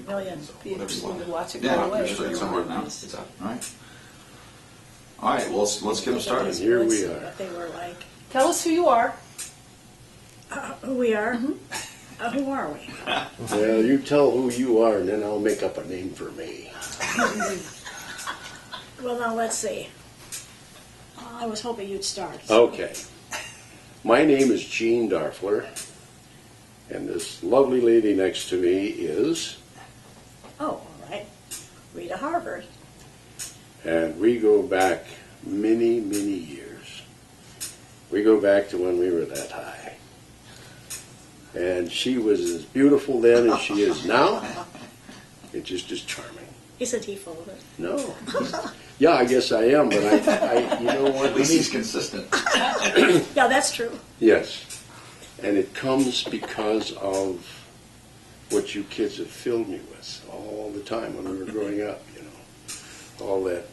million. Be interesting to watch it go Yeah, away. you're straight somewhere now. All right, well, let's get them started. Here we are. What they were like. Tell us who you are. Who we are? Who are we? Well, you tell who you are, and then I'll make up a name for me. Well, now let's see. I was hoping you'd start. Okay. My name is Gene Darfler, and this lovely lady next to me is, Oh, all right. Rita Harvard. and we go back many, many years. We go back to when we were that high. And she was as beautiful then as she is now. It's just as charming. Isn't he full of it? No. Yeah, I guess I am, but I you know what? At least he's consistent. Yeah, that's true. Yes. And it comes because of what you kids have filled me with all the time when we were growing up, you know. All that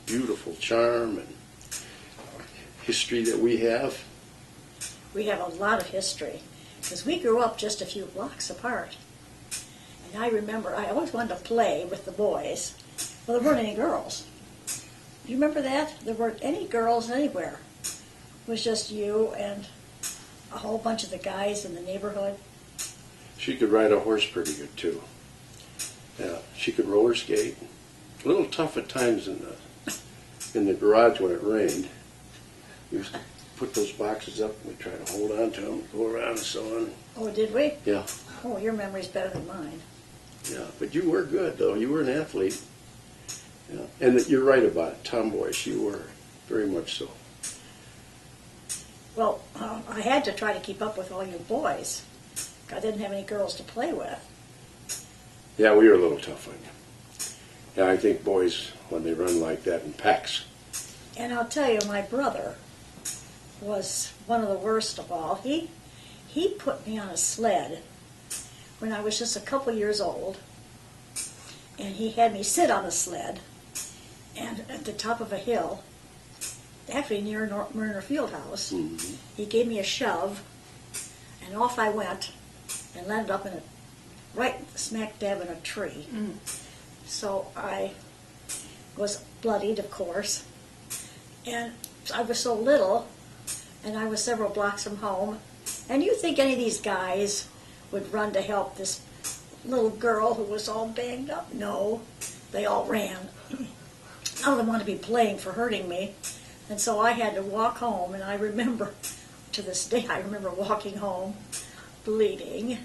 beautiful charm and history that we have. We have a lot of history because we grew up just a few blocks apart. And I remember I always wanted to play with the boys. Well, there weren't any girls. Do you remember that? There weren't any girls anywhere. It was just you and a whole bunch of the guys in the neighborhood. She could ride a horse pretty good too. Yeah, she could roller skate. A little tough at times in the garage when it rained. We used to put those boxes up and we try to hold on to them, go around and so on. Oh, did we? Yeah, Oh, your memory's better than mine. yeah. But you were good though. You were an athlete. Yeah, and you're right about it. Tomboyish, you were very much so. Well, I had to try to keep up with all you boys. I didn't have any girls to play with. Yeah, we were a little tough on you. Yeah, I think boys when they run like that in packs. And I'll tell you, my brother was one of the worst of all. He put me on a sled when I was just a couple years old, and he had me sit on a sled, and at the top of a hill, actually near Mariner Fieldhouse, Mm-hmm. he gave me a shove, and off I went, and landed up in right smack dab in a tree. So I was bloodied, of course, and I was so little, and I was several blocks from home. And you think any of these guys would run to help this little girl who was all banged up? No, they all ran. None of them wanted to be playing for hurting me. And so I had to walk home, and I remember, to this day, I remember walking home, bleeding.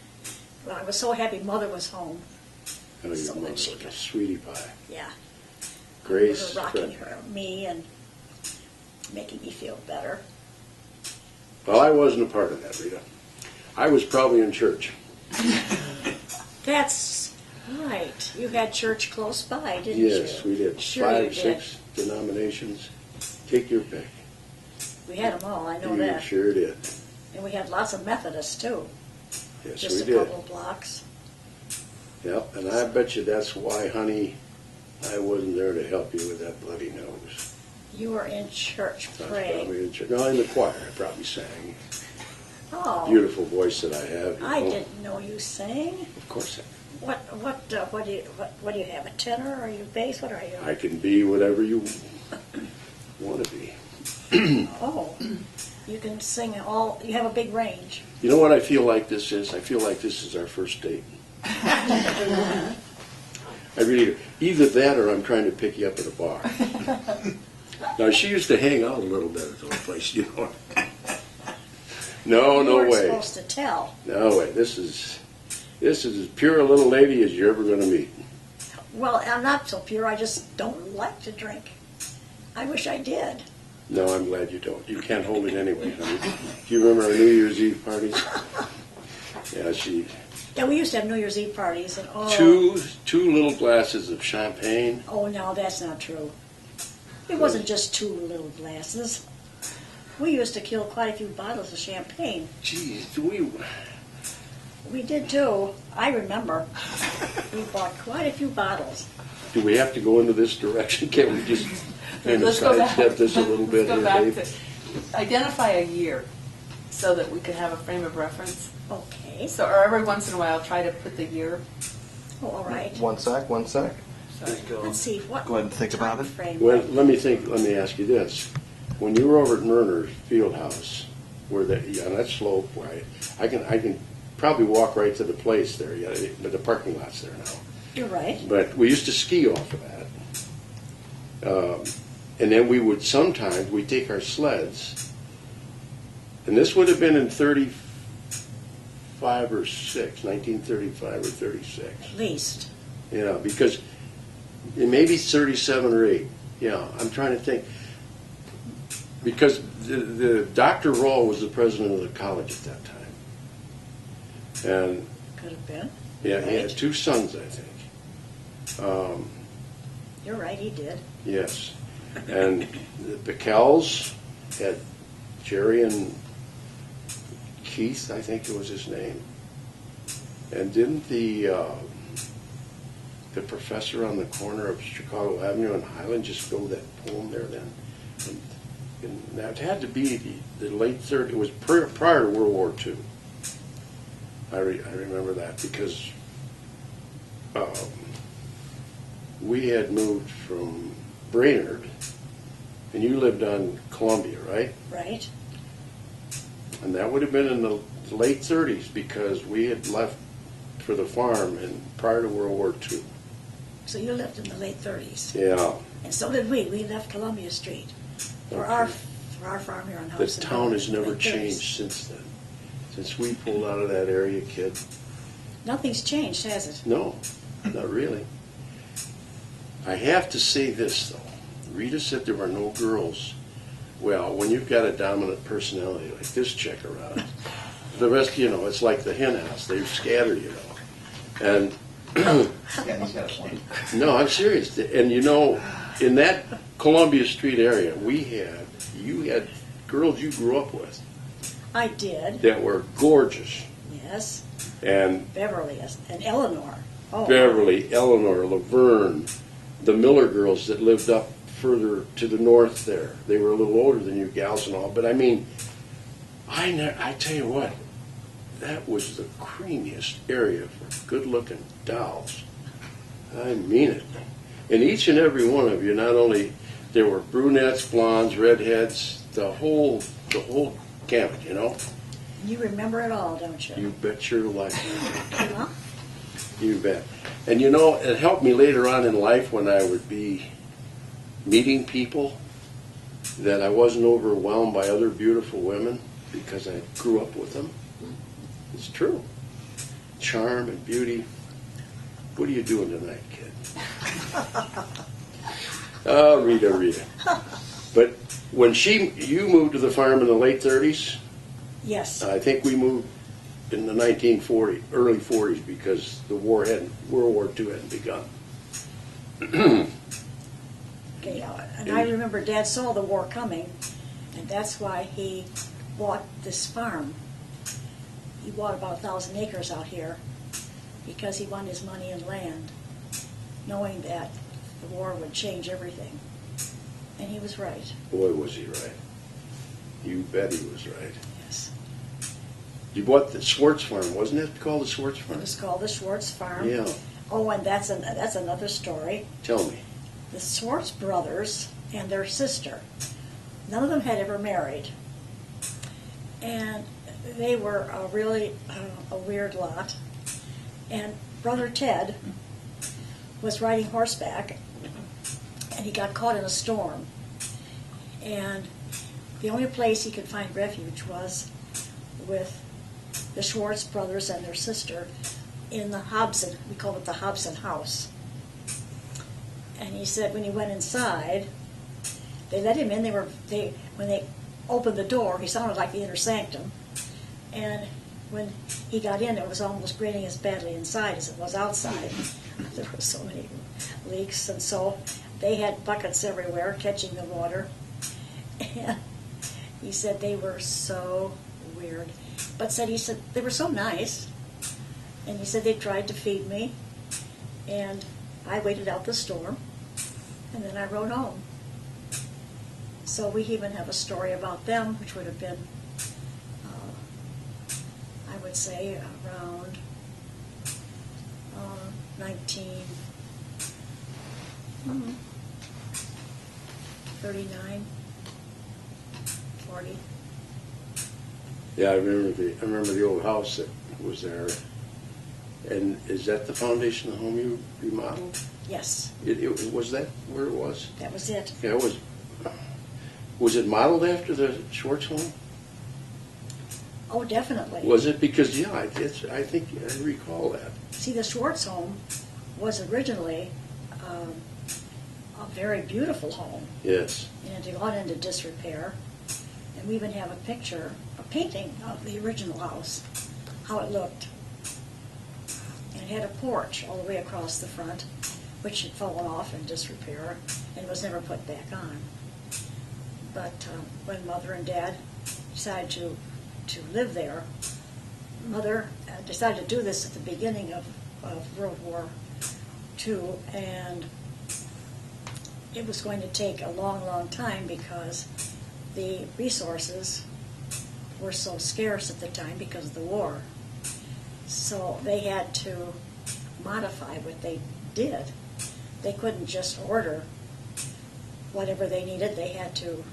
But I was so happy Mother was home. Oh, your So mother that was she a could- sweetie pie. Yeah. Grace, Her rocking Fred. me and making me feel better. Well, I wasn't a part of that, Rita. I was probably in church. That's right. You had church close by, didn't you? Yes, we did. Sure 5, you did. 6 denominations. Take your pick. We had them all, I know You that. sure did. And we had lots of Methodists, too. Yes, Just we a did. couple of blocks. Yep, and I bet you that's why, honey, I wasn't there to help you with that bloody nose. You were in church I was praying. probably in church. No, in the choir, I probably sang. Oh, Beautiful voice that I have. you I know. didn't know you sang. Of course What do you have? A tenor? Are you bass? What are you? I can be whatever you want to be. Oh, you can sing all. You have a big range. You know what I feel like this is? I feel like this is our first date. I really do. Either that or I'm trying to pick you up at a bar. Now, she used to hang out a little bit at the place, you know. No, You no weren't way. supposed to tell. No way. This is as pure a little lady as you're ever going to meet. Well, I'm not so pure. I just don't like to drink. I wish I did. No, I'm glad you don't. You can't hold it anyway, honey. Do you remember our New Year's Eve parties? Yeah, Yeah, we used to have New Year's Eve parties, and two little glasses of champagne. Oh, no, that's not true. It wasn't just 2 little glasses. We used to kill quite a few bottles of champagne. Geez, We did too. I remember. We bought quite a few bottles. do we have to go into this direction? Can't we just kind of Let's go back. sidestep this a little bit Let's here, go back Dave? to identify a year so that we can have a frame of reference. Okay. So, or every once in a while, try to put the year Oh, all right. One sec. Let's see, what Go ahead and think about time it. frame? Well, let me ask you this. When you were over at Murner's Field House, where on that slope, where I can probably walk right to the place there, but the parking lot's there now. You're right. But we used to ski off of that. And then we'd take our sleds, and this would have been in 1935 or 36. At least. Yeah, because it may be 37 or 8. Yeah, I'm trying to think. Because the Dr. Rawl was the president of the college at that time. And Could have been. yeah, he had Right. 2 sons, I think. You're right, he did. Yes. And the Pickels had Jerry and Keith, I think it was his name. And didn't the professor on the corner of Chicago Avenue and Highland just go that poem there then? And that had to be the late 30s. It was prior to World War II. I remember that because we had moved from Brainerd, and you lived on Columbia, right? Right. And that would have been in the late 30s because we had left for the farm prior to World War II. So you lived in the late 30s. Yeah. And so did we. We left Columbia Street for Okay. our farm here on The Hudson. town has in the never late 30s. changed since then. Since we pulled out of that area, kid. Nothing's changed, has it? No, not really. I have to say this, though. Rita said there were no girls. Well, when you've got a dominant personality like this chick around, the rest, it's like the hen house. They scatter, And Yeah, he's got a point. no, I'm serious. And in that Columbia Street area, you had girls you grew up with I did. that were gorgeous. Yes. And Beverly and Eleanor. Oh. Beverly, Eleanor, Laverne, the Miller girls that lived up further to the north there. They were a little older than you gals and all, but I mean, I tell you what, that was the creamiest area for good-looking dolls. I mean it. And each and every one of you, not only, there were brunettes, blondes, redheads, the whole gamut, You remember it all, don't you? You bet your life. Huh? You bet. And it helped me later on in life when I would be meeting people that I wasn't overwhelmed by other beautiful women because I grew up with them. It's true. Charm and beauty. What are you doing tonight, kid? Oh, Rita. But when you moved to the farm in the late 30s, Yes. I think we moved in the 1940s, early 40s, because World War II hadn't begun. Okay, and I remember Dad saw the war coming, and that's why he bought this farm. He bought about 1,000 acres out here because he wanted his money in land, knowing that the war would change everything. And he was right. Boy, was he right. You bet he was right. Yes. You bought the Schwartz farm, wasn't it called the Schwartz It farm? was called the Schwartz Farm. Yeah. Oh, and that's another story. Tell me. The Schwartz brothers and their sister, none of them had ever married. And they were a weird lot. And Brother Ted was riding horseback, and he got caught in a storm. And the only place he could find refuge was with the Schwartz brothers and their sister in the Hobson, we called it the Hobson house. And he said when he went inside, they let him in. When they opened the door, he sounded like the inner sanctum. And when he got in, it was almost raining as badly inside as it was outside. There were so many leaks, and so they had buckets everywhere catching the water. And he said they were so weird. But he said they were so nice. And he said they tried to feed me. And I waited out the storm. And then I rode home. So we even have a story about them, which would have been, I would say, around 1939, 40. Yeah, I remember the old house that was there. And is that the foundation of the home you remodeled? Yes, It was that where it was? that was it. Yeah, it was. Was it modeled after the Schwartz home? Oh, definitely. Was it? Because yeah, I think I recall that. See, the Schwartz home was originally a very beautiful home, Yes. and it got into disrepair. And we even have a picture, a painting of the original house, how it looked. And it had a porch all the way across the front, which had fallen off in disrepair and was never put back on. But when Mother and Dad decided to live there, Mother decided to do this at the beginning of World War II, and it was going to take a long, long time because the resources were so scarce at the time because of the war. So they had to modify what they did. They couldn't just order whatever they needed. They had to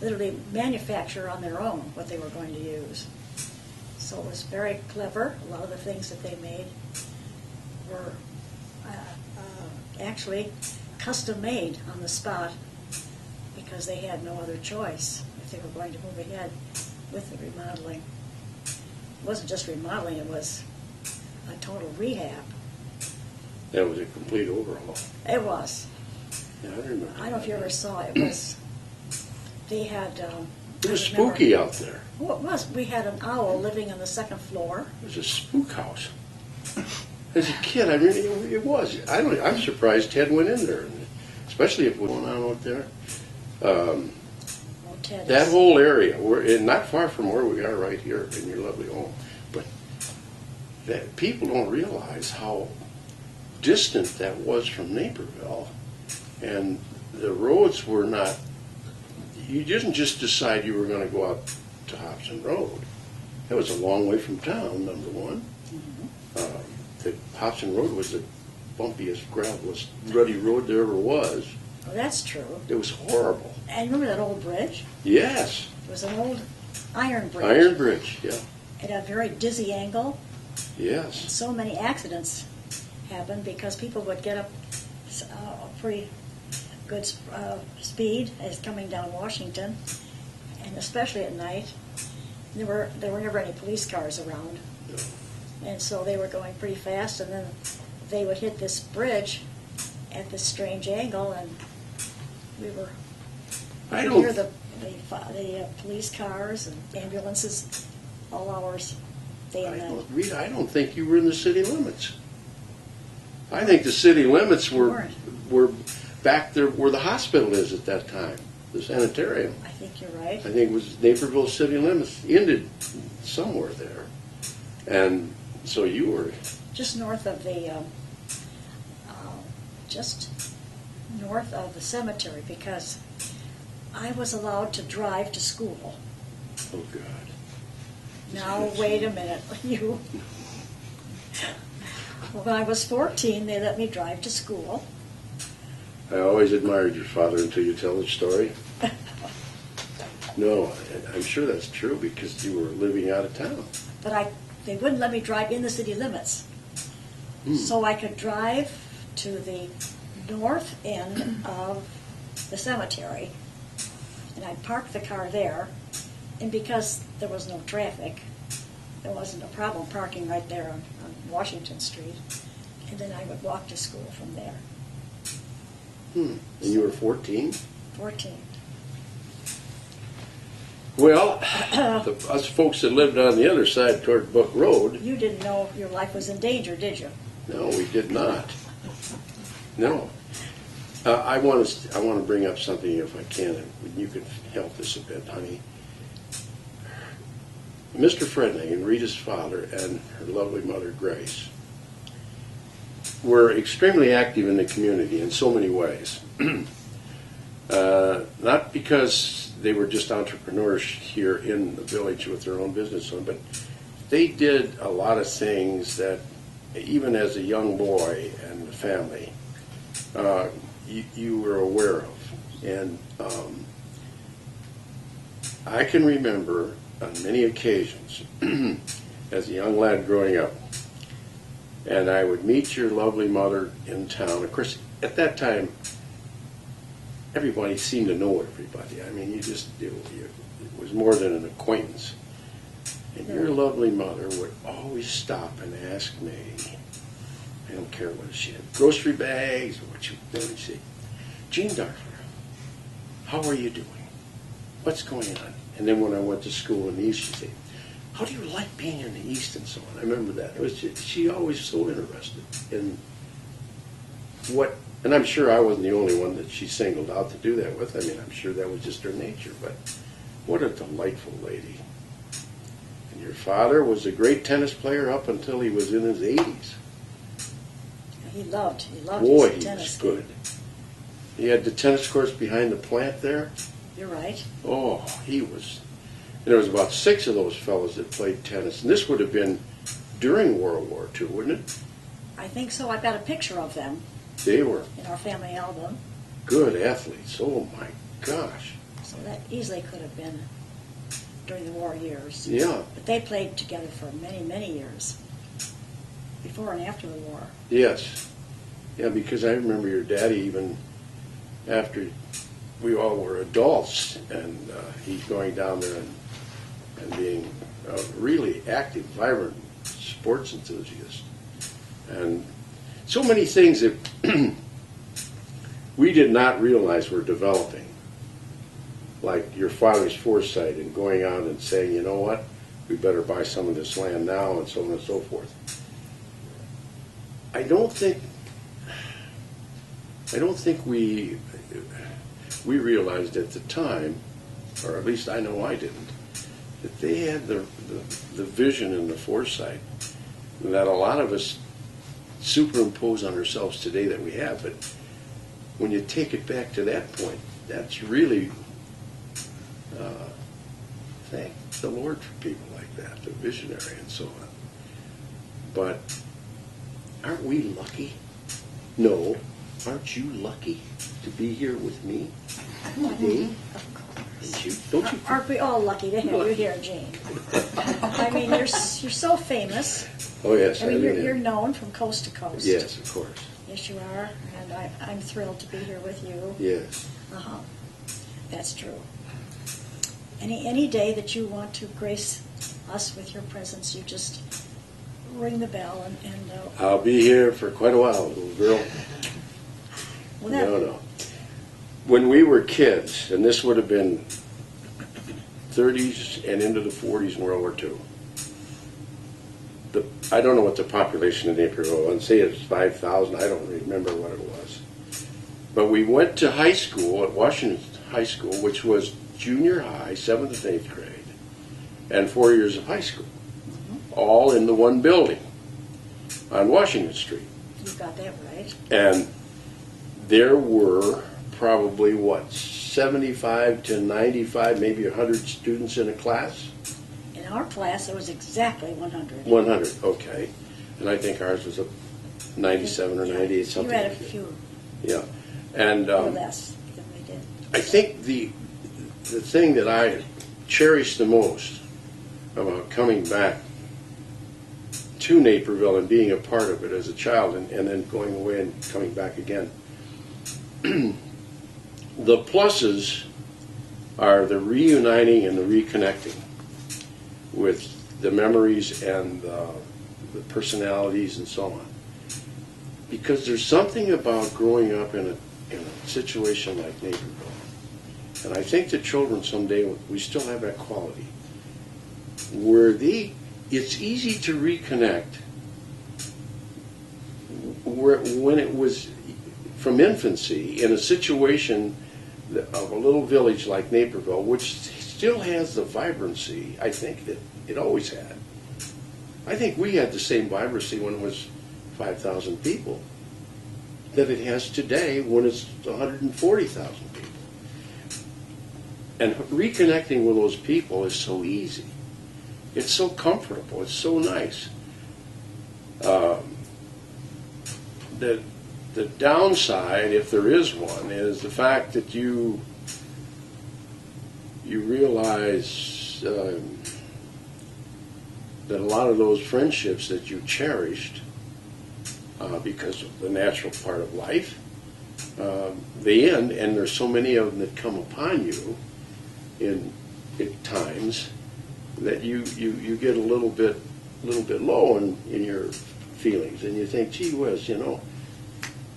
literally manufacture on their own what they were going to use. So it was very clever. A lot of the things that they made were actually custom made on the spot because they had no other choice if they were going to move ahead with the remodeling. It wasn't just remodeling, it was a total rehab. That was a complete overhaul. It was. Yeah, I remember. I don't know if you ever saw it. It was, they had... It was I remember- spooky out there. Oh, it was. We had an owl living on the second floor. It was a spook house. As a kid, I mean, it was. I'm surprised Ted went in there, especially if what's going on out there. Oh, Ted That is- whole area, not far from where we are right here in your lovely home, but that people don't realize how distant that was from Naperville, and the roads were not. You didn't just decide you were going to go out to Hobson Road. That was a long way from town, number one. The Hobson Road was the bumpiest, gravellest, ruddy road there ever was. Oh, that's true. It was horrible. And remember that old bridge? Yes, It was an old iron bridge. Iron Bridge, yeah, At a very dizzy angle. yes. So many accidents happened because people would get up a pretty good speed as coming down Washington, and especially at night. There were never any police cars around, and so they were going pretty fast, and then they would hit this bridge at this strange angle, and we were I could don't. hear the police cars and ambulances all hours, day and night. Rita, I don't think you were in the city limits. I think the city limits were back there where the hospital is at that time, the sanitarium. I think you're right. I think it was Naperville city limits ended somewhere there, and so you were. Just north of the cemetery, because I was allowed to drive to school. Oh God. Now wait a minute, you. When I was 14, they let me drive to school. I always admired your father until you tell the story. No, I'm sure that's true because you were living out of town. But they wouldn't let me drive in the city limits. So I could drive to the north end of the cemetery, and I'd park the car there, and because there was no traffic, there wasn't a problem parking right there on Washington Street, and then I would walk to school from there. And you were 14? 14. Well, us folks that lived on the other side toward Book Road, You didn't know your life was in danger, did you? no, we did not. No. I want to bring up something if I can, and you can help this a bit, honey. Mr. Fredling, Rita's father, and her lovely mother, Grace, were extremely active in the community in so many ways. Not because they were just entrepreneurs here in the village with their own business on, but they did a lot of things that even as a young boy and the family, you were aware of. And I can remember on many occasions as a young lad growing up, and I would meet your lovely mother in town. Of course, at that time, everybody seemed to know everybody. I mean, it was more than an acquaintance. And your lovely mother would always stop and ask me, I don't care what she had, grocery bags, or what she would say, Gene Darfler, how are you doing? What's going on? And then when I went to school in the East, she'd say, how do you like being in the East and so on? I remember that. It was she always so interested in what, and I'm sure I wasn't the only one that she singled out to do that with. I mean, I'm sure that was just her nature, but what a delightful lady. And your father was a great tennis player up until he was in his 80s. He loved Boy, his he tennis was good. He had the tennis courts behind the plant there. You're right. Oh, he was. And there was about 6 of those fellows that played tennis. And this would have been during World War II, wouldn't it? I think so. I've got a picture of them They were in our family album. good athletes. Oh, my gosh. So that easily could have been during the war years. Yeah. But they played together for many, many years, before and after the war. Yes. Yeah, because I remember your daddy even after we all were adults, and he's going down there and being a really active, vibrant sports enthusiast. And so many things that we did not realize were developing, like your father's foresight and going out and saying, you know what, we better buy some of this land now, and so on and so forth. I don't think we realized at the time, or at least I know I didn't, that they had the vision and the foresight that a lot of us superimpose on ourselves today that we have. But when you take it back to that point, that's really thank the Lord for people like that, the visionary and so on. But aren't we lucky? No. Aren't you lucky to be here with me today? Don't you? Aren't we all lucky to have you here, Gene? I mean, you're so famous. Oh, yes. I mean, you're known from coast to coast. Yes, of course. Yes, you are, and I'm thrilled to be here with you. Yes. Uh-huh. That's true. Any day that you want to grace us with your presence, you just ring the bell and I'll be here for quite a while, little girl. well, that, No. When we were kids, and this would have been 30s and into the 40s in World War II, I don't know what the population of Naperville was. I'd say it's 5,000. I don't remember what it was. But we went to high school at Washington High School, which was junior high, 7th and 8th grade, and 4 years of high school, all in the one building on Washington Street. you got that right. And there were probably, 75 to 95, maybe 100 students in a class? In our class, it was exactly 100. 100, okay. And I think ours was a 97 or 98, something You had a like that. few Yeah. And less than we did. I think the thing that I cherish the most about coming back to Naperville and being a part of it as a child and then going away and coming back again, the pluses are the reuniting and the reconnecting with the memories and the personalities and so on. Because there's something about growing up in a situation like Naperville, and I think the children someday, we still have that quality, where it's easy to reconnect when it was from infancy in a situation of a little village like Naperville, which still has the vibrancy, I think, that it always had. I think we had the same vibrancy when it was 5,000 people that it has today when it's 140,000 people. And reconnecting with those people is so easy. It's so comfortable. It's so nice. the downside, if there is one, is the fact that you realize that a lot of those friendships that you cherished because of the natural part of life, they end, and there's so many of them that come upon you in at times that you get a little bit low in your feelings, and you think, gee whiz,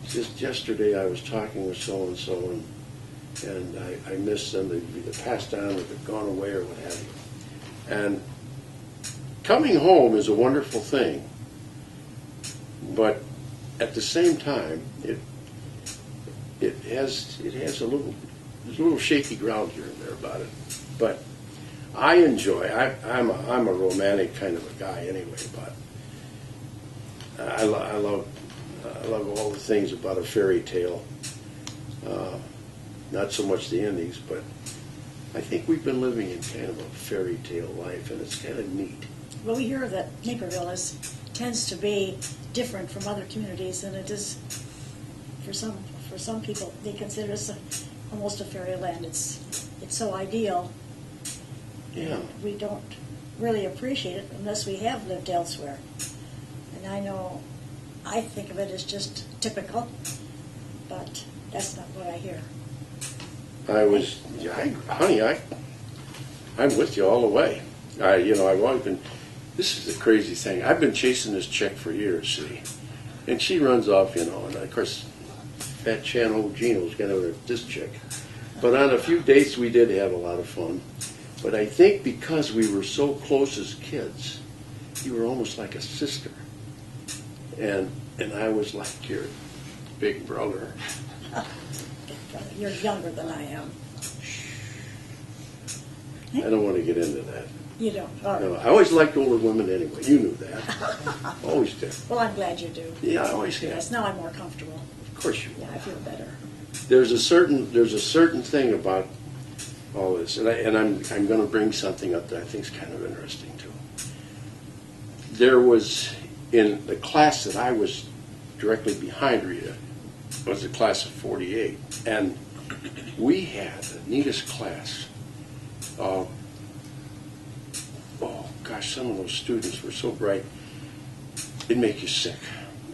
just yesterday I was talking with so and so, and I missed them. They passed on, or they've gone away, or what have you. And coming home is a wonderful thing, but at the same time, it has a little shaky ground here and there about it. But I enjoy. I'm a romantic kind of a guy anyway, but I love all the things about a fairy tale. Not so much the endings, but I think we've been living in kind of a fairy tale life, and it's kind of neat. Well, we hear that Naperville tends to be different from other communities, and it is for some people. They consider us almost a fairyland. It's so ideal. Yeah. We don't really appreciate it unless we have lived elsewhere. And I think of it as just typical, but that's not what I hear. I'm with you all the way. I've always been. This is the crazy thing. I've been chasing this chick for years, see, and she runs off, and of course, Fat Channel Gino's kind of this chick. But on a few dates, we did have a lot of fun. But I think because we were so close as kids, you were almost like a sister, and I was like your big brother. You're younger than I am. I don't want to get into that. You don't. All right. No, I always liked older women anyway. You knew that. Always did. Well, I'm glad you do. Yeah, I always have. Yes, now I'm more comfortable. Of course you Yeah, will. I feel better. There's a certain thing about all this, and I'm going to bring something up that I think is kind of interesting too. There was in the class that I was directly behind Rita was the class of '48, and we had the neatest class. Oh gosh, some of those students were so bright, it'd make you sick.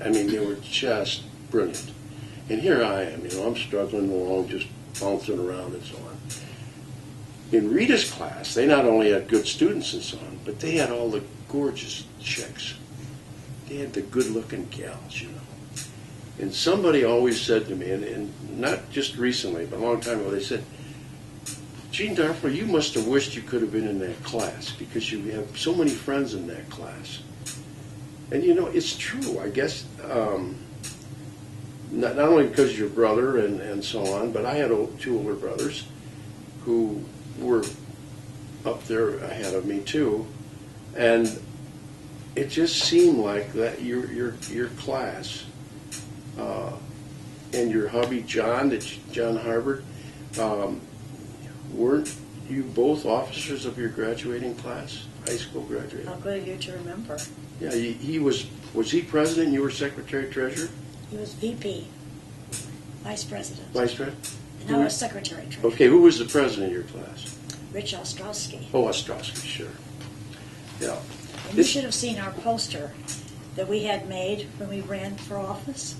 I mean, they were just brilliant. And here I am, I'm struggling along, just bouncing around and so on. In Rita's class, they not only had good students and so on, but they had all the gorgeous chicks. They had the good-looking gals, And somebody always said to me, and not just recently, but a long time ago, they said, Gene Darfler, you must have wished you could have been in that class because you have so many friends in that class. And it's true, I guess, not only because of your brother and so on, but I had two older brothers who were up there ahead of me too. And it just seemed like that your class and your hubby John Harvard, weren't you both officers of your graduating class, high school graduating? How good of you to remember. Yeah, he was he president and you were secretary treasurer? He was VP, vice president. Vice president? And I was secretary treasurer. Okay, who was the president of your class? Rich Ostrowski. Oh, Ostrowski, sure. Yeah. And you should have seen our poster that we had made when we ran for office.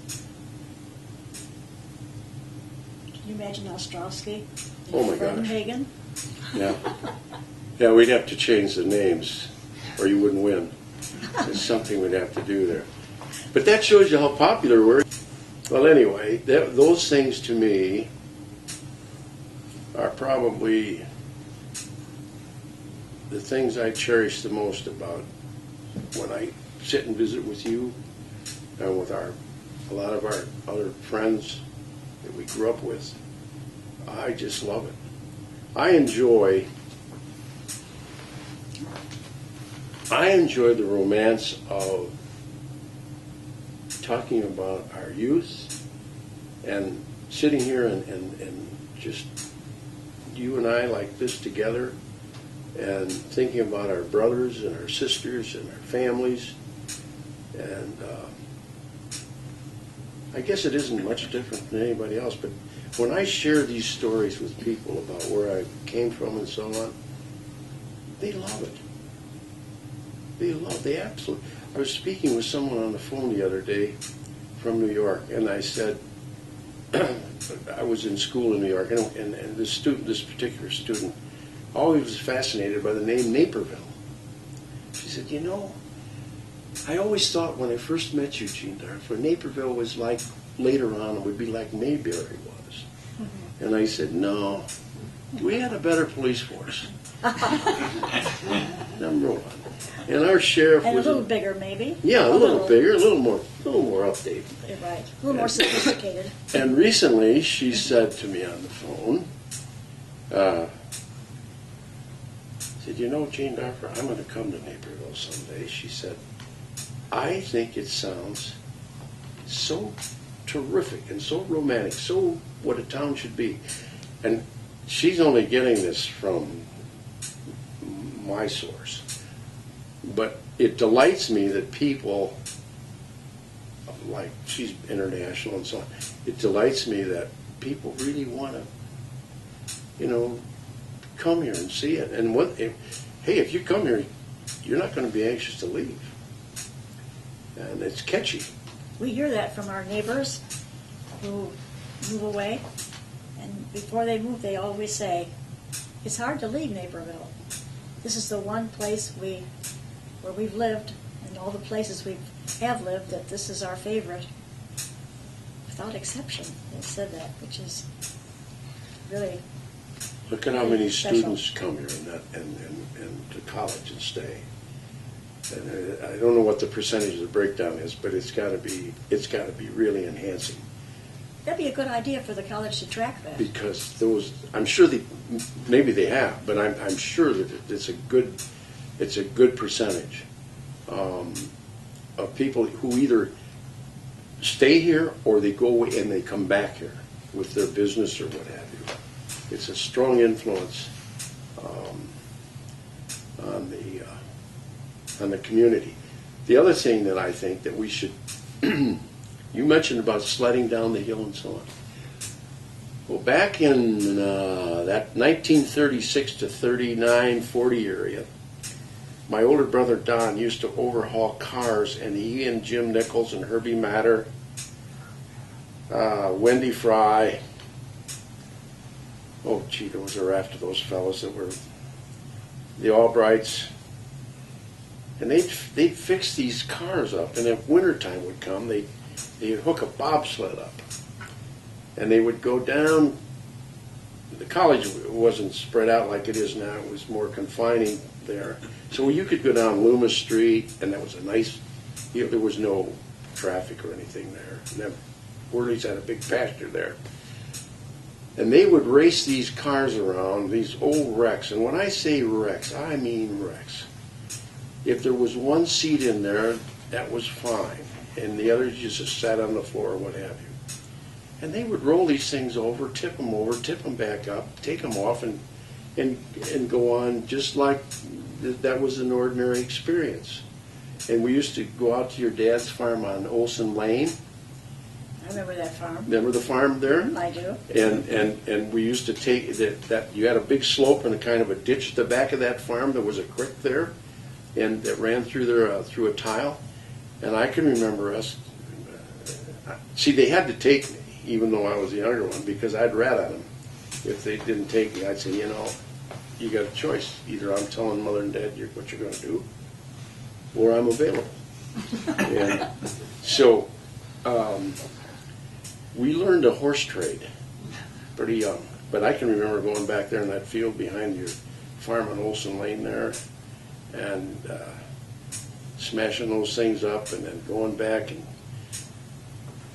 Can you imagine Ostrowski? Oh my gosh. Hagen? Yeah. Yeah, we'd have to change the names or you wouldn't win. There's something we'd have to do there. But that shows you how popular we're. Well, anyway, those things to me are probably the things I cherish the most about when I sit and visit with you and with a lot of our other friends that we grew up with. I just love it. I enjoy the romance of talking about our youth and sitting here and just you and I like this together and thinking about our brothers and our sisters and our families and I guess it isn't much different than anybody else, but when I share these stories with people about where I came from and so on, they love it. They absolutely. I was speaking with someone on the phone the other day from New York, and I said, I was in school in New York, and this particular student, always was fascinated by the name Naperville. She said, you know, I always thought when I first met you, Gene Darfler, Naperville was like, later on, it would be like Mayberry was. Mm-hmm. And I said, no, we had a better police force. Number one. And our sheriff and was a little bigger, maybe. Yeah, a little bigger, a little more updated. Right, a little more sophisticated. And recently, she said to me on the phone, said, you know, Gene Darfler, I'm going to come to Naperville someday. She said, I think it sounds so terrific and so romantic, so what a town should be. And she's only getting this from my source. But it delights me that people, like she's international and so on, it delights me that people really want to, you know, come here and see it. And hey, if you come here, you're not going to be anxious to leave. And it's catchy. We hear that from our neighbors who move away, and before they move, they always say, it's hard to leave Naperville. This is the one place where we've lived, and all the places we have lived, that this is our favorite. Without exception, they said that, which is really Look at how many special. students come here and to college and stay. And I don't know what the percentage of the breakdown is, but it's got to be really enhancing. That'd be a good idea for the college to track that. Because I'm sure maybe they have, but I'm sure that it's a good percentage of people who either stay here or they go away and they come back here with their business or what have you. It's a strong influence on the community. The other thing that I think that we should, you mentioned about sledding down the hill and so on. Well, back in that 1936 to 39, 40 area, my older brother Don used to overhaul cars, and he and Jim Nichols and Herbie Matter, Wendy Fry, oh gee, those are after those fellows that were the Albrights, and they'd fix these cars up, and if wintertime would come, they'd hook a bobsled up, and they would go down. The college wasn't spread out like it is now. It was more confining there. So you could go down Loomis Street, and that was a nice, there was no traffic or anything there. And then Worley's had a big pasture there. And they would race these cars around, these old wrecks. And when I say wrecks, I mean wrecks. If there was one seat in there, that was fine. And the others just sat on the floor or what have you. And they would roll these things over, tip them back up, take them off, and go on just like that was an ordinary experience. And we used to go out to your dad's farm on Olson Lane. I remember that farm. Remember the farm there? I do. And we used to take that. You had a big slope and a kind of a ditch at the back of that farm. There was a creek there, and that ran through there through a tile. And I can remember us. See, they had to take me, even though I was the younger one, because I'd rat on them. If they didn't take me, I'd say, you know, you got a choice. Either I'm telling Mother and Dad what you're going to do, or I'm available. And so we learned a horse trade pretty young. But I can remember going back there in that field behind your farm on Olson Lane there and smashing those things up and then going back, and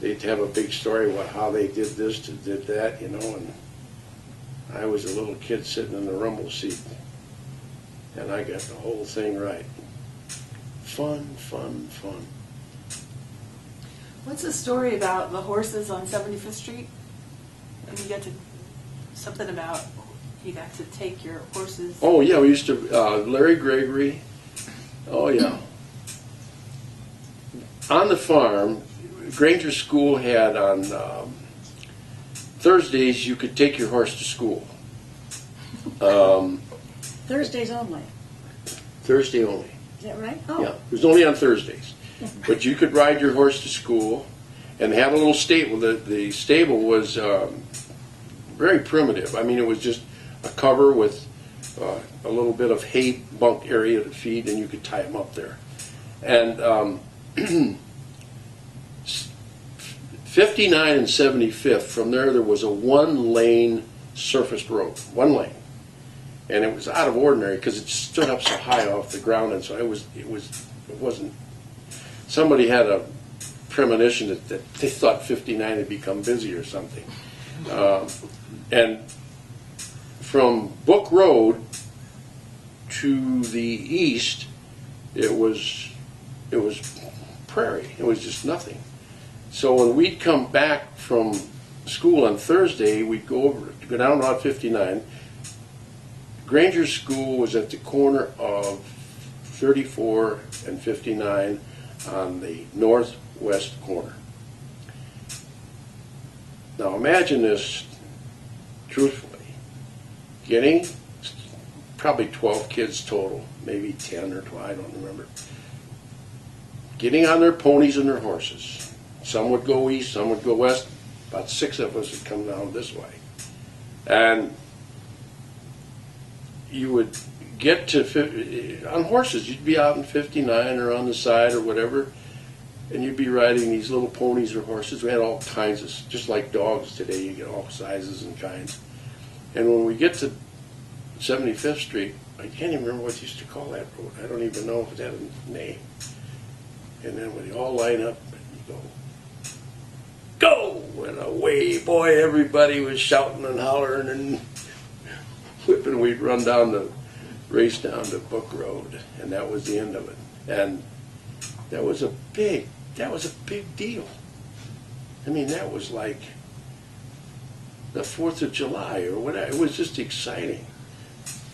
they'd have a big story about how they did this, did that, you know, and I was a little kid sitting in the rumble seat, and I got the whole thing right. Fun, fun, fun. What's the story about the horses on 75th Street? And you got to, something about you got to take your horses. Oh, yeah, we used to, Larry Gregory, oh, yeah. On the farm, Granger School had on Thursdays you could take your horse to school. Thursdays only. Thursday only. Is that right? Oh. Yeah, it was only on Thursdays. But you could ride your horse to school and have a little stable. The stable was very primitive. I mean, it was just a cover with a little bit of hay bunk area to feed, and you could tie them up there. And 59 and 75th, from there was a one-lane surfaced road, one lane. And it was out of ordinary because it stood up so high off the ground, and so it wasn't. Somebody had a premonition that they thought 59 had become busy or something. And from Book Road to the east, it was prairie. It was just nothing. So when we'd come back from school on Thursday, we'd go down Route 59. Granger School was at the corner of 34 and 59 on the northwest corner. Now imagine this truthfully. Getting probably 12 kids total, maybe 10 or 12, I don't remember. Getting on their ponies and their horses. Some would go east, some would go west. About 6 of us would come down this way. And you would get to, on horses, you'd be out in 59 or on the side or whatever, and you'd be riding these little ponies or horses. We had all kinds of, just like dogs today, you get all sizes and kinds. And when we get to 75th Street, I can't even remember what they used to call that road. I don't even know if it had a name. And then when you all line up, and you go, and away, boy, everybody was shouting and hollering and whipping. We'd run down the race down to Book Road, and that was the end of it. And that was a big deal. I mean, that was like the 4th of July or whatever. It was just exciting.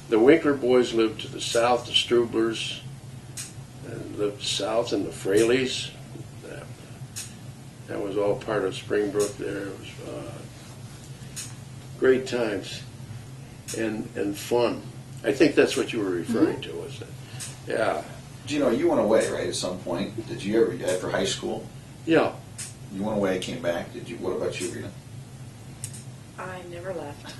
The Winkler boys lived to the south, the Strublers lived south, and the Fraleys. That was all part of Springbrook there. It was great times and fun. I think that's what you were referring to, was it? Yeah. Gino, you went away, right, at some point. Did you ever, after high school? Yeah. You went away, came back. Did you? What about you, Rita? I never left.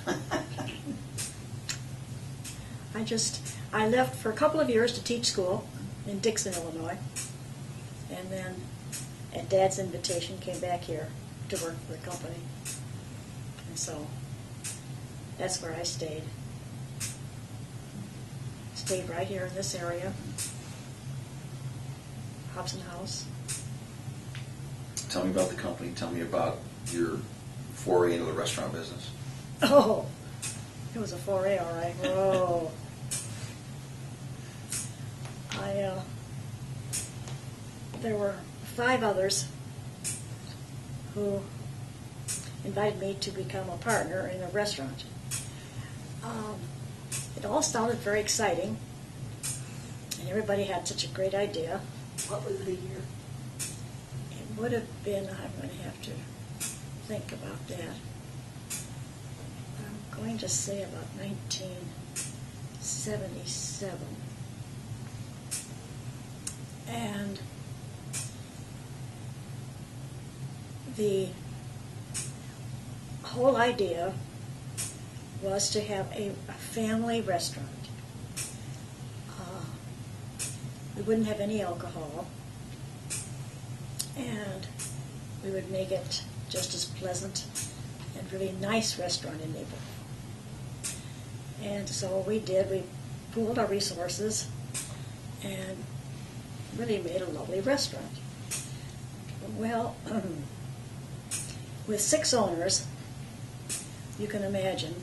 I left for a couple of years to teach school in Dixon, Illinois. And then, at Dad's invitation, came back here to work for the company. And so, that's where I stayed. Stayed right here in this area. Hobson House. Tell me about the company. Tell me about your foray into the restaurant business. Oh, it was a foray, all right. Whoa. There were 5 others who invited me to become a partner in a restaurant. It all sounded very exciting, and everybody had such a great idea. What was the year? It would have been, I'm going to have to think about that. I'm going to say about 1977. And the whole idea was to have a family restaurant. We wouldn't have any alcohol, and we would make it just as pleasant and really nice restaurant in Naperville. And so we did. We pooled our resources and really made a lovely restaurant. Well, with 6 owners, you can imagine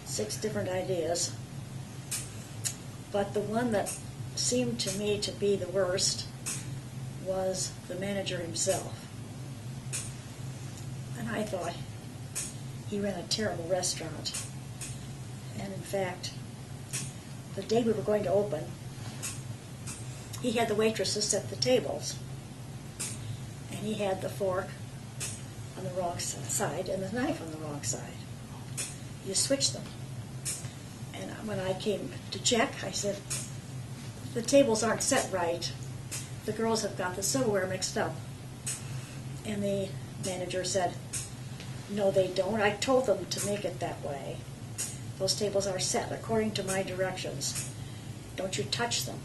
6 different ideas. But the one that seemed to me to be the worst was the manager himself. And I thought he ran a terrible restaurant. And in fact, the day we were going to open, he had the waitresses set the tables. he had the fork on the wrong side and the knife on the wrong side. You switch them. And when I came to check, I said, the tables aren't set right. The girls have got the silverware mixed up. And the manager said, no, they don't. I told them to make it that way. Those tables are set according to my directions. Don't you touch them.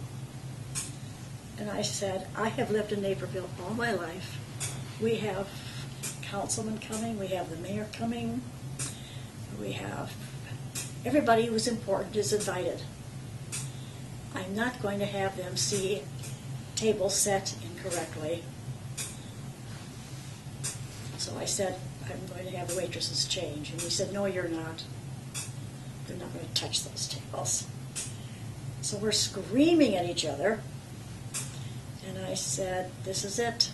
And I said, I have lived in Naperville all my life. We have councilmen coming. We have the mayor coming. We have everybody who's important is invited. I'm not going to have them see tables set incorrectly. So I said, I'm going to have the waitresses change. And he said, no, you're not. They're not going to touch those tables. So we're screaming at each other. And I said, this is it.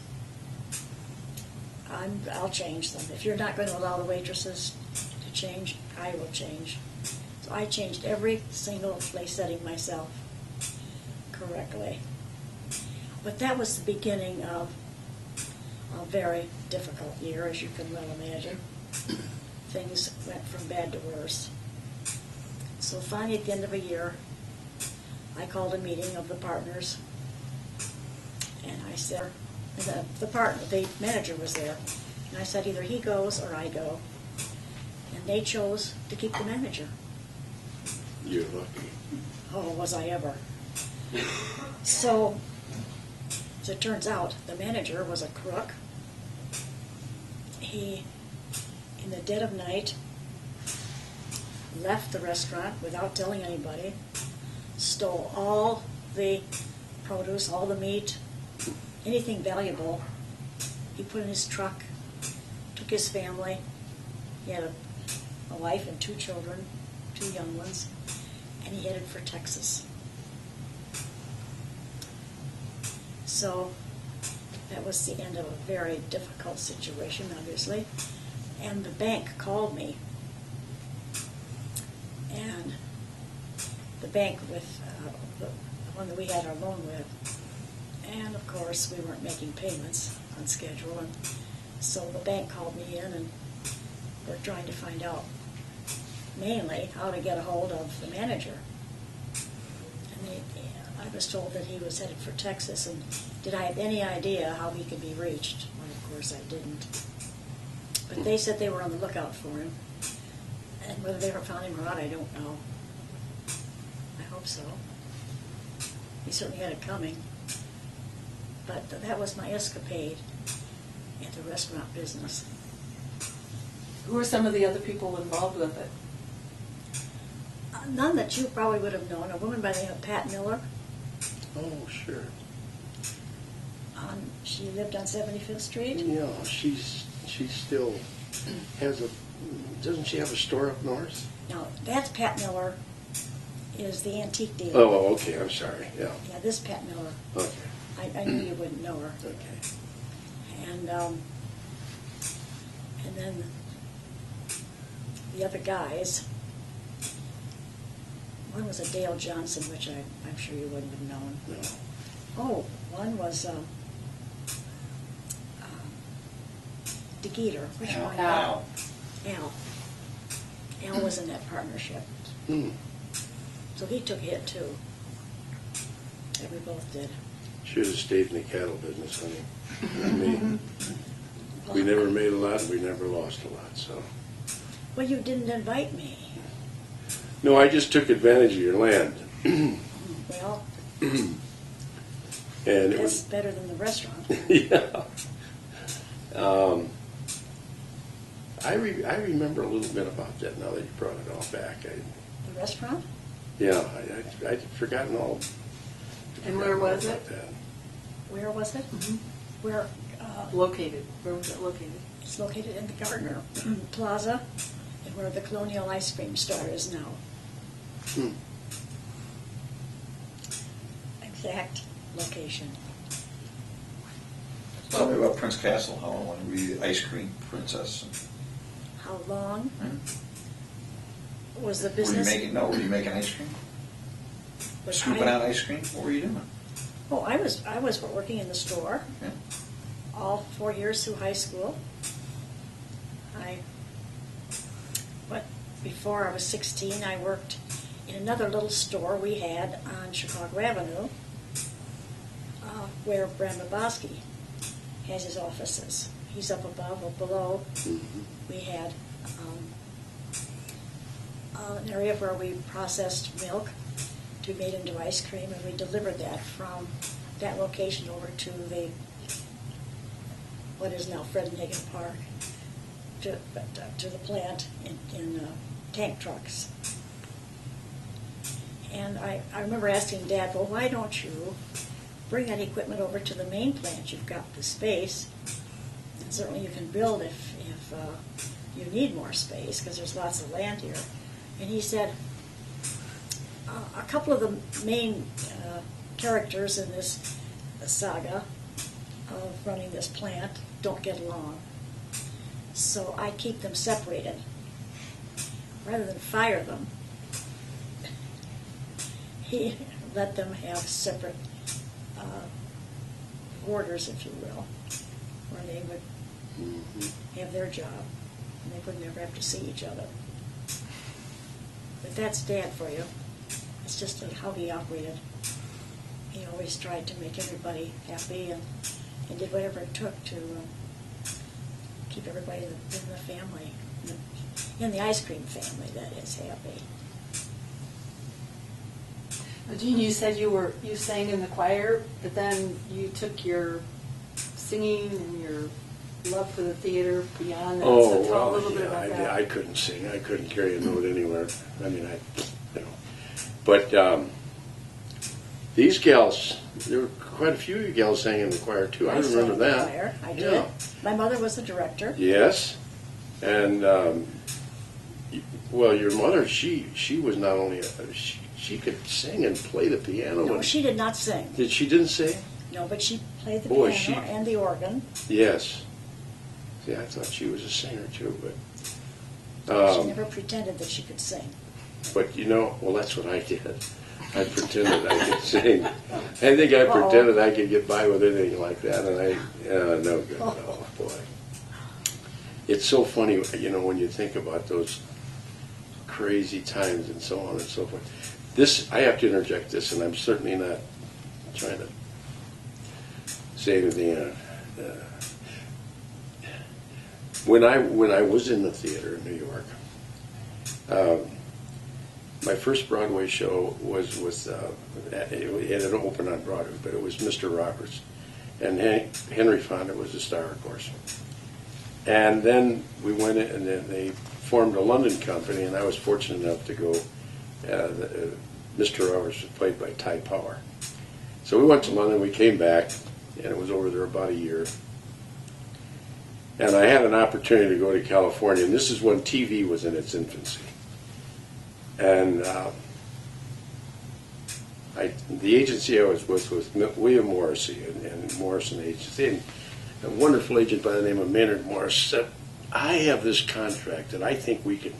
I'll change them. If you're not going to allow the waitresses to change, I will change. So I changed every single place setting myself correctly. But that was the beginning of a very difficult year, as you can well imagine. Things went from bad to worse. So finally, at the end of a year, I called a meeting of the partners, and I said, the manager was there, and I said, either he goes or I go. And they chose to keep the manager. You're lucky. Oh, was I ever. So, as it turns out, the manager was a crook. He, in the dead of night, left the restaurant without telling anybody, stole all the produce, all the meat, anything valuable. He put in his truck, took his family. He had a wife and 2 children, 2 young ones, and he headed for Texas. So that was the end of a very difficult situation, obviously. And the bank called me. And the bank with the one that we had our loan with. And of course, we weren't making payments on schedule. And so the bank called me in, and we're trying to find out mainly how to get a hold of the manager. And I was told that he was headed for Texas, and did I have any idea how he could be reached? Well, of course I didn't. But they said they were on the lookout for him. And whether they ever found him or not, I don't know. I hope so. He certainly had it coming. But that was my escapade in the restaurant business. Who are some of the other people involved with it? None that you probably would have known. A woman by the name of Pat Miller. Oh, sure. She lived on 75th Street. Yeah, she still has doesn't she have a store up north? No, that's Pat Miller, is the antique dealer. Oh, okay, I'm sorry, yeah. Yeah, this Pat Miller. Okay. I knew you wouldn't know her. Okay. And then the other guys, one was a Dale Johnson, which I'm sure you wouldn't have known. No. Oh, one was DeGeeter. Which one? Al. Al was in that partnership. Hmm. So he took a hit too. And we both did. Should have stayed in the cattle business, honey. I mean, we never made a lot and we never lost a lot, so. Well, you didn't invite me. No, I just took advantage of your land. Well, And it that's was, better than the restaurant. yeah. I remember a little bit about that now that you brought it all back. The restaurant? Yeah, I'd forgotten all. And where was about it? that. Where was it? Mm-hmm. Where? Located. Where was it located? It's located in the Gardner Plaza, and where the Colonial Ice Cream Store is now. Hmm. Exact location. Tell me about Prince Castle. How long were you the ice cream princess? How long Hmm? was the Were you business? were you making ice cream? was Scooping I- out ice cream? What were you doing? Oh, I was working in the store Yeah. all 4 years through high school. But before I was 16, I worked in another little store we had on Chicago Avenue, where Brad Mabowski has his offices. He's up above or below. We had an area where we processed milk to be made into ice cream, and we delivered that from that location over to what is now Fred and Hagen Park, to the plant in tank trucks. And I remember asking Dad, well, why don't you bring that equipment over to the main plant? You've got the space, and certainly you can build if you need more space, because there's lots of land here. And he said, a couple of the main characters in this saga of running this plant don't get along. So I keep them separated. Rather than fire them, he let them have separate orders, if you will, where they would have their job and they would never have to see each other. But that's Dad for you. It's just how he operated. He always tried to make everybody happy and did whatever it took to keep everybody in the family, in the ice cream family, that is, happy. Jean, you said you sang in the choir, but then you took your singing and your love for the theater beyond that. Oh, so tell a well, little bit about yeah, that. I couldn't sing. I couldn't carry a note anywhere. I mean, But these gals, there were quite a few of you gals sang in the choir too. I remember sang in the that. choir. I did. Yeah. My mother was the director. Yes, and well, your mother, she was not only she could sing and play the piano. No, and, she did not sing. She didn't sing? No, but she played the Boy, piano and the organ. Yes. See, I thought she was a singer too, but She never pretended that she could sing. But well, that's what I did. I pretended I could sing. I think I pretended I could get by with anything like that, and no good. Oh boy, it's so funny, when you think about those crazy times and so on and so forth. This, I have to interject this, and I'm certainly not trying to say anything. When I was in the theater in New York. My first Broadway show was it had opened on Broadway, but it was Mr. Roberts, and Henry Fonda was the star, of course. And then we went in, and then they formed a London company, and I was fortunate enough to go. Mr. Roberts was played by Ty Power. So we went to London. We came back, and it was over there about a year. And I had an opportunity to go to California, and this is when TV was in its infancy. And the agency I was with was William Morrissey and Morrison Agency. And a wonderful agent by the name of Maynard Morris said, I have this contract that I think we can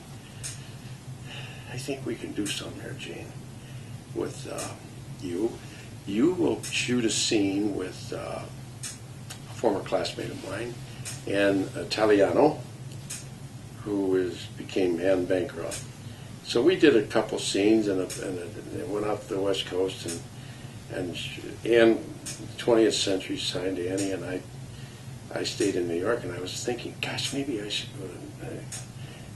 do something here, Jane, with you. You will shoot a scene with a former classmate of mine and Italiano, who became Anne Bancroft. So we did a couple scenes, and it went out to the West Coast, and Anne, 20th Century, signed Annie, and I stayed in New York, and I was thinking, gosh, maybe I should go to.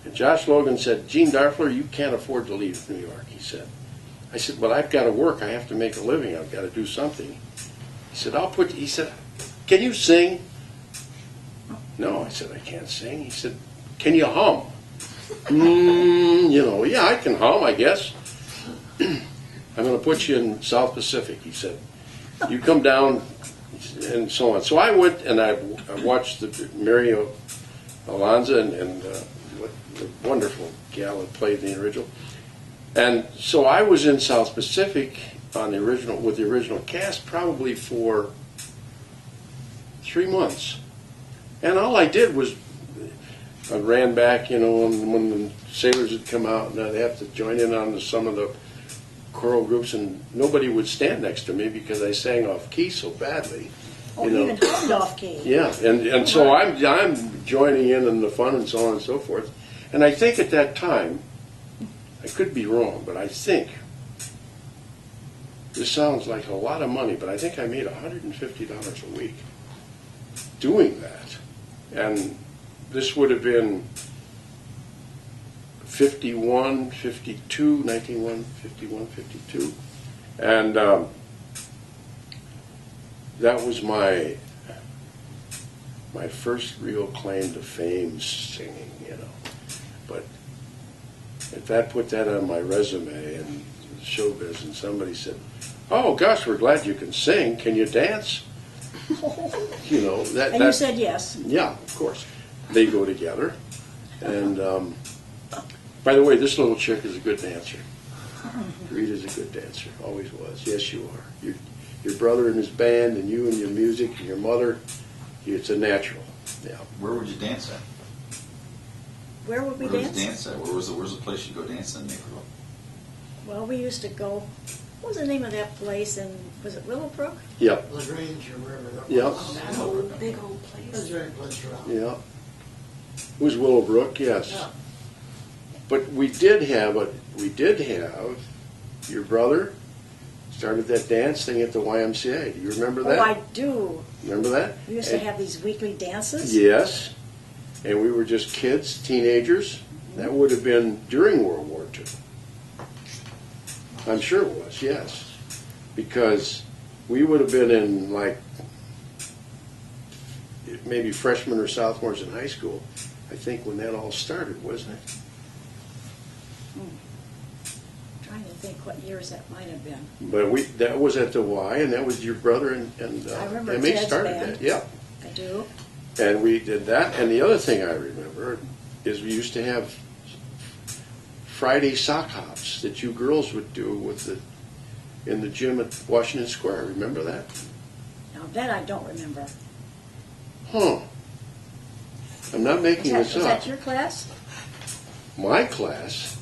And Josh Logan said, Gene Darfler, you can't afford to leave New York, he said. I said, well, I've got to work. I have to make a living. I've got to do something. He said, he said, can you sing? No, I said, I can't sing. He said, can you hum? Yeah, I can hum, I guess. I'm going to put you in South Pacific, he said. You come down, and so on. So I went, and I watched the Mary Alonzo and the wonderful gal that played the original. And so I was in South Pacific with the original cast probably for 3 months. And all I did was I ran back, when the sailors had come out, and I'd have to join in on some of the choral groups, and nobody would stand next to me because I sang off key so badly. Oh, You know. even home off key. Yeah, and so I'm joining in the fun and so on and so forth. And I think at that time, I could be wrong, but I think, this sounds like a lot of money, but I think I made $150 a week doing that. And this would have been 51, 52, 51, 52. And that was my first real claim to fame singing, you know. But if that put that on my resume in showbiz and somebody said, "Oh gosh, we're glad you can sing. Can you dance?" You know, And you said yes. yeah, of course. They go together. And by the way, this little chick is a good dancer. Rita's a good dancer, always was. Yes, you are. Your brother and his band, and you and your music, and your mother, it's a natural. Yeah. Where would you dance at? Where would we Where dance? would you dance at? Where's the place you go dance in Naperville? Well, we used to go. What was the name of that place? And was it Willowbrook? Yep. LaGrange or wherever that Yep. was. That old, big old That's place. very place around. Yeah. It was Willowbrook, yes. Yeah. But we did have your brother started that dance thing at the YMCA. Do you remember that? Oh, I do. Remember that? We used to have these weekly dances. Yes. And we were just kids, teenagers. That would have been during World War II. I'm sure it was, yes. Because we would have been in, like, maybe freshmen or sophomores in high school, I think, when that all started, wasn't it? Trying to think what years that might have been. But that was at the Y, and that was your brother and I remember MH Ted's started band. that. Yeah. I do. And we did that. And the other thing I remember is we used to have Friday sock hops that you girls would do in the gym at Washington Square. Remember that? Now that I don't remember. Huh. I'm not making this Was up. that your class? My class?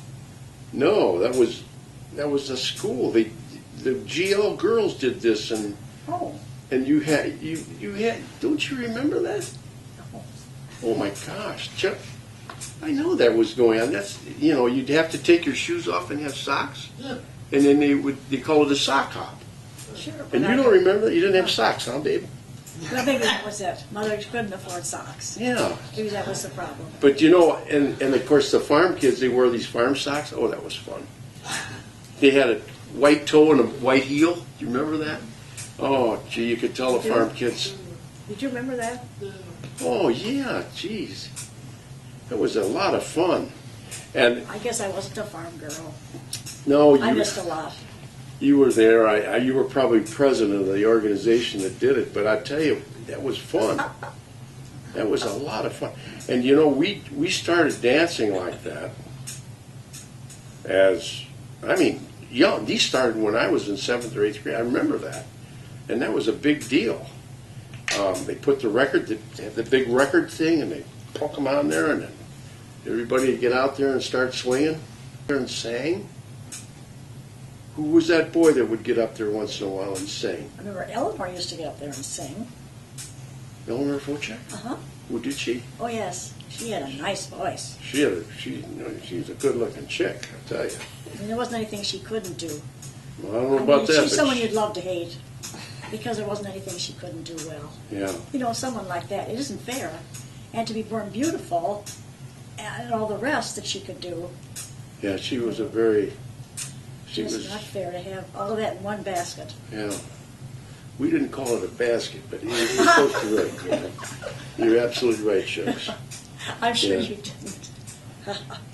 No, that was the school. The GL girls did this, and Oh. you had. Don't you remember that? No. Oh my gosh, Chuck! I know that was going on. That's you'd have to take your shoes off and have socks, Yeah. and then they call it a sock hop. Sure. but And I you don't remember that? You didn't have socks, huh, babe? Well, maybe that was it. Mother couldn't afford socks. Yeah. Maybe that was the problem. But and of course the farm kids, they wore these farm socks. Oh, that was fun. They had a white toe and a white heel. Do you remember that? Oh, gee, you could tell the farm kids. Did you remember that? Oh yeah, geez, that was a lot of fun. And I guess I wasn't a farm girl. no, I missed a lot. you were there. You were probably president of the organization that did it. But I tell you, that was fun. That was a lot of fun. And we started dancing like that young. These started when I was in 7th or 8th grade. I remember that. And that was a big deal. They put they had the big record thing, and they poke them on there, and then everybody would get out there and start swinging and sang. Who was that boy that would get up there once in a while and sing? I remember Eleanor used to get up there and sing. Eleanor Fochek? Uh-huh. Who did she? Oh, yes. She had a nice voice. She's a good-looking chick, I tell you. I mean, there wasn't anything she couldn't do. Well, I don't know about that, She's but someone you'd love to hate because there wasn't anything she couldn't do well. yeah. Someone like that, it isn't fair. And to be born beautiful and all the rest that she could do, Yeah, she was it's not fair to have all of that in one basket. yeah. We didn't call it a basket, but you're supposed to right. You're absolutely right, Shucks. I'm sure Yeah. you didn't.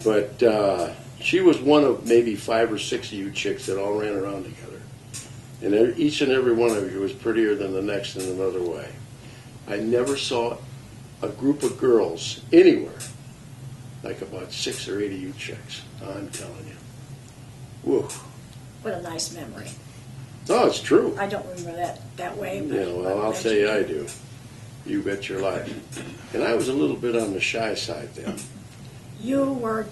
But she was one of maybe 5 or 6 of you chicks that all ran around together. And each and every one of you was prettier than the next in another way. I never saw a group of girls anywhere like about 6 or 8 of you chicks. I'm telling you. Woo. What a nice memory. No, it's true. I don't remember that way. But Yeah, well, I'll tell you I do. You bet your life. And I was a little bit on the shy side then. You were,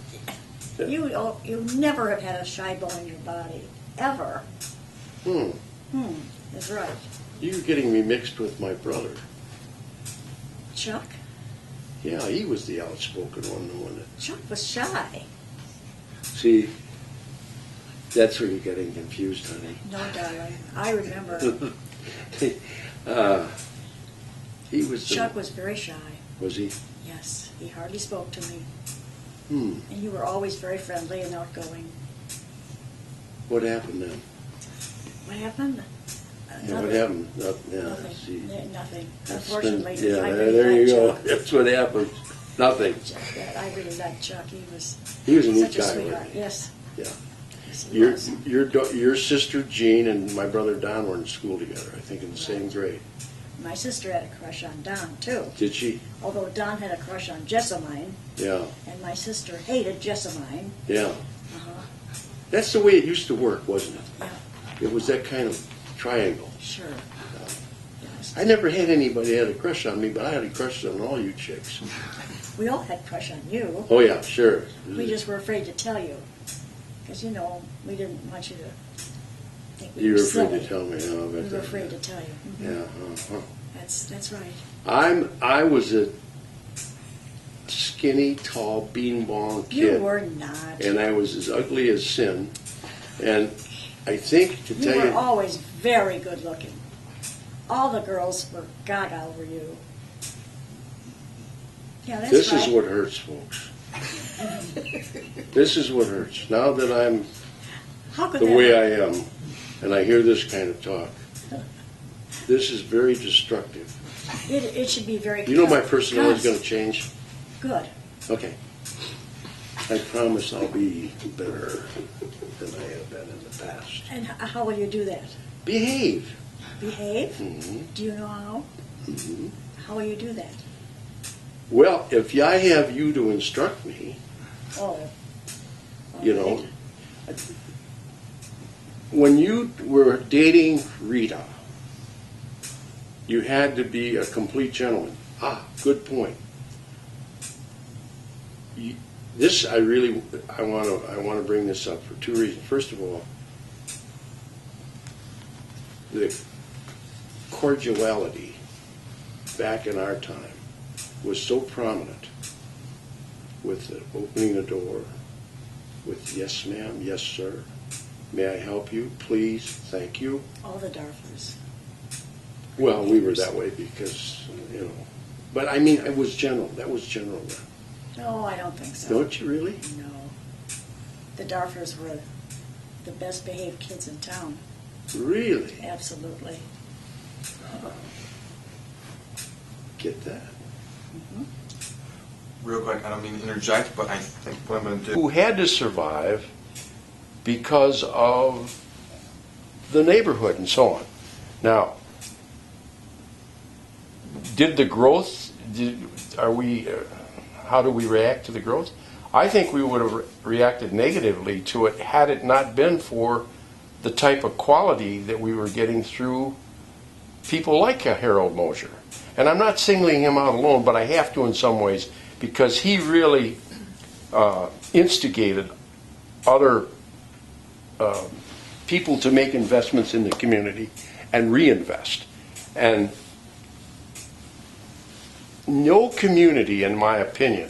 you never have had a shy bone in your body, ever. Hmm. That's right. You're getting me mixed with my brother. Chuck? Yeah, he was the outspoken one, the one that. Chuck was shy. See, that's where you're getting confused, honey. No, darling. I remember. He was. Chuck was very shy. Was he? Yes, he hardly spoke to me. Hmm. And you were always very friendly and outgoing. What happened then? What happened? Yeah, what happened? Yeah, Nothing. see. Nothing. That's Unfortunately, been- yeah, I really there you liked go. Chuck. That's what happened. Nothing. I really liked Chuck. He was He was a neat such a guy, sweetheart. wasn't he? Yes. Yeah. Yes, he Your was. your sister Jean and my brother Don were in school together. I think in the same grade. My sister had a crush on Don, too. Did she? Although Don had a crush on Jessamine, Yeah. and my sister hated Jessamine. Yeah. Uh-huh. That's the way it used to work, wasn't it? Yeah, It was that kind of triangle. sure. Yes. I never had anybody had a crush on me, but I had a crush on all you chicks. We all had crush on you. Oh yeah, sure. We just were afraid to tell you. Because, you know, we didn't want you to think we You were were afraid silly. to tell me. Oh, I bet We were that- afraid to tell you. Mhm. Yeah. Uh-huh. That's right. I was a skinny, tall, beanball You kid, were not. and I was as ugly as sin. And I think to You tell were you, always very good looking. All the girls were gaga over you. Yeah, that's this right. is what hurts, folks. This is what hurts. Now that I'm How could the that way hurt? I am, and I hear this kind of talk, this is very destructive. It should be very. You know my personality is going to to. change? Good. Okay. I promise I'll be better than I have been in the past. And how will you do that? Behave. Behave? hmm Do you know how? hmm How will you do that? Well, if I have you to instruct me, Oh. you know, when you were dating Rita, you had to be a complete gentleman. Ah, good point. This I want to bring this up for two reasons. First of all, the cordiality back in our time was so prominent with the opening the door with yes ma'am, yes sir, may I help you, please, thank you. All the Darflers. Well, we were that way because, you know, but I mean, it was general. That was general then. No, I don't think so. Don't you really? No. The Darflers were the best behaved kids in town. Really? Absolutely. Get that? Real quick, I don't mean to interject, but I think what I'm going to do. Who had to survive because of the neighborhood and so on. Now, did the growth, how do we react to the growth? I think we would have reacted negatively to it had it not been for the type of quality that we were getting through people like Harold Mosher. And I'm not singling him out alone, but I have to in some ways, because he really instigated other people to make investments in the community and reinvest. And no community, in my opinion,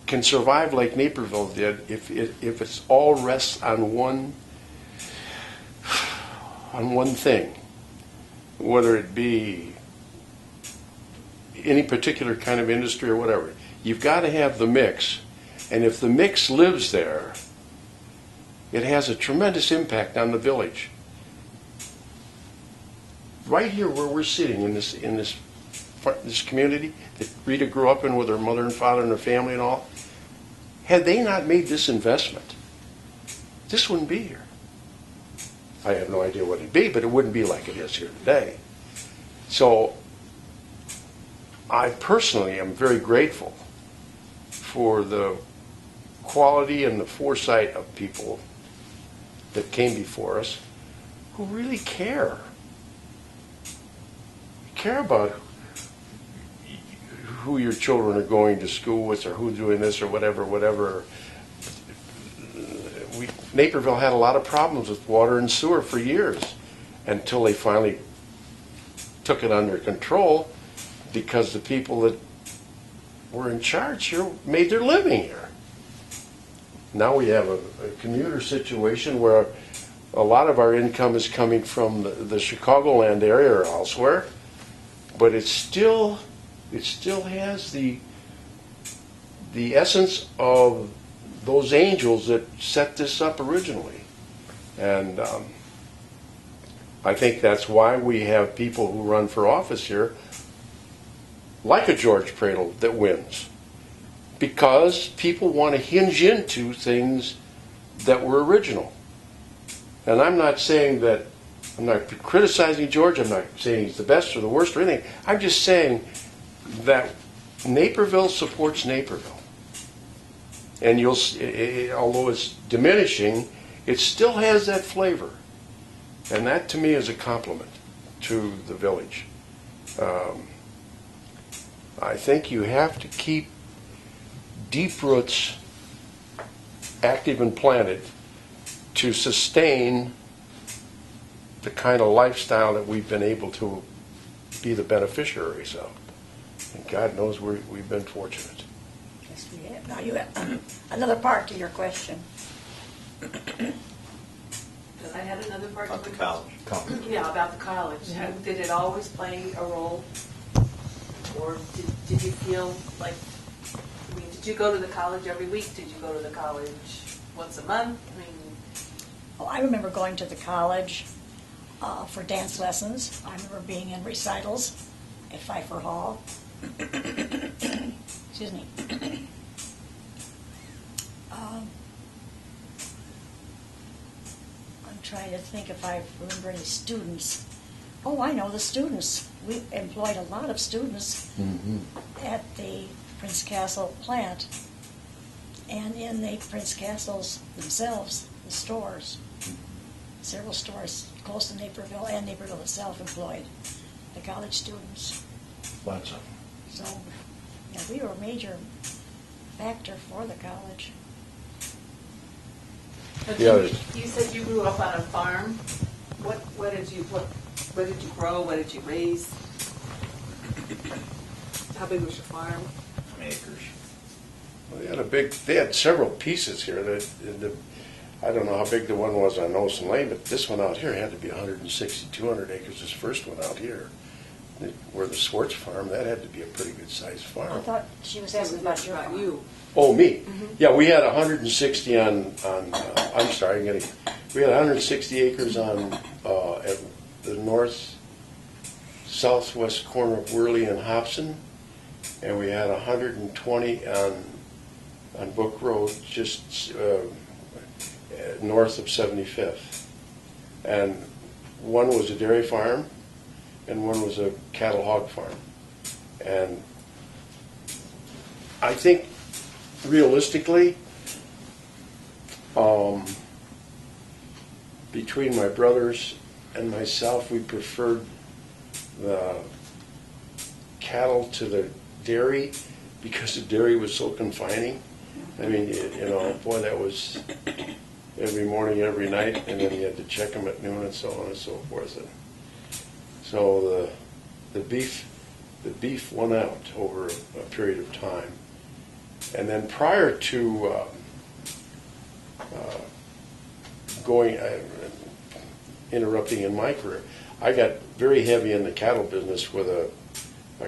can survive like Naperville did if it's all rests on one thing, whether it be any particular kind of industry or whatever. You've got to have the mix, and if the mix lives there, it has a tremendous impact on the village. Right here where we're sitting in this community that Rita grew up in with her mother and father and her family and all, had they not made this investment, this wouldn't be here. I have no idea what it'd be, but it wouldn't be like it is here today. So I personally am very grateful for the quality and the foresight of people that came before us who really care about who your children are going to school with or who's doing this or whatever. Naperville had a lot of problems with water and sewer for years. until they finally took it under control, because the people that were in charge here made their living here. Now we have a commuter situation where a lot of our income is coming from the Chicagoland area or elsewhere, but it still has the essence of those angels that set this up originally. And I think that's why we have people who run for office here, like a George Pradle, that wins. Because people want to hinge into things that were original. And I'm not saying that, I'm not criticizing George, I'm not saying he's the best or the worst or anything. I'm just saying that Naperville supports Naperville. And you'll, although it's diminishing, it still has that flavor. And that to me is a compliment to the village. I think you have to keep deep roots active and planted to sustain the kind of lifestyle that we've been able to be the beneficiaries of. And God knows we've been fortunate. Yes, we have. Now you have another part to your question. I had another part About to the the college. Yeah, about the college. Yeah. Did it always play a role? Or did you feel like, I mean, did you go to the college every week? Did you go to the college once a month? I mean, Oh, I remember going to the college for dance lessons. I remember being in recitals at Pfeiffer Hall. Excuse me. I'm trying to think if I remember any students. Oh, I know the students. We employed a lot of students at the Prince Castle plant and in the Prince Castles themselves, the stores. Several stores close to Naperville and Naperville itself employed the college students. Lots of them. So, yeah, we were a major factor for the college. but Yeah, you said you grew up on a farm. What did you grow? What did you raise? How big was your farm? Acres. Well, they had several pieces here. I don't know how big the one was on Olson Lane, but this one out here had to be 160, 200 acres, this first one out here. Where the Swartz farm, that had to be a pretty good sized I farm. thou't she was asking about your farm. you. Oh, me? Yeah, we had 160 I'm sorry, we had 160 acres on, at the southwest corner of Worley and Hobson, and we had 120 on Book Road, just north of 75th. And one was a dairy farm, and one was a cattle hog farm. And I think realistically, between my brothers and myself, we preferred the cattle to the dairy because the dairy was so confining. I mean, boy, that was every morning, every night, and then you had to check them at noon and so on and so forth. And so the beef won out over a period of time. And then prior to interrupting in my career, I got very heavy in the cattle business with a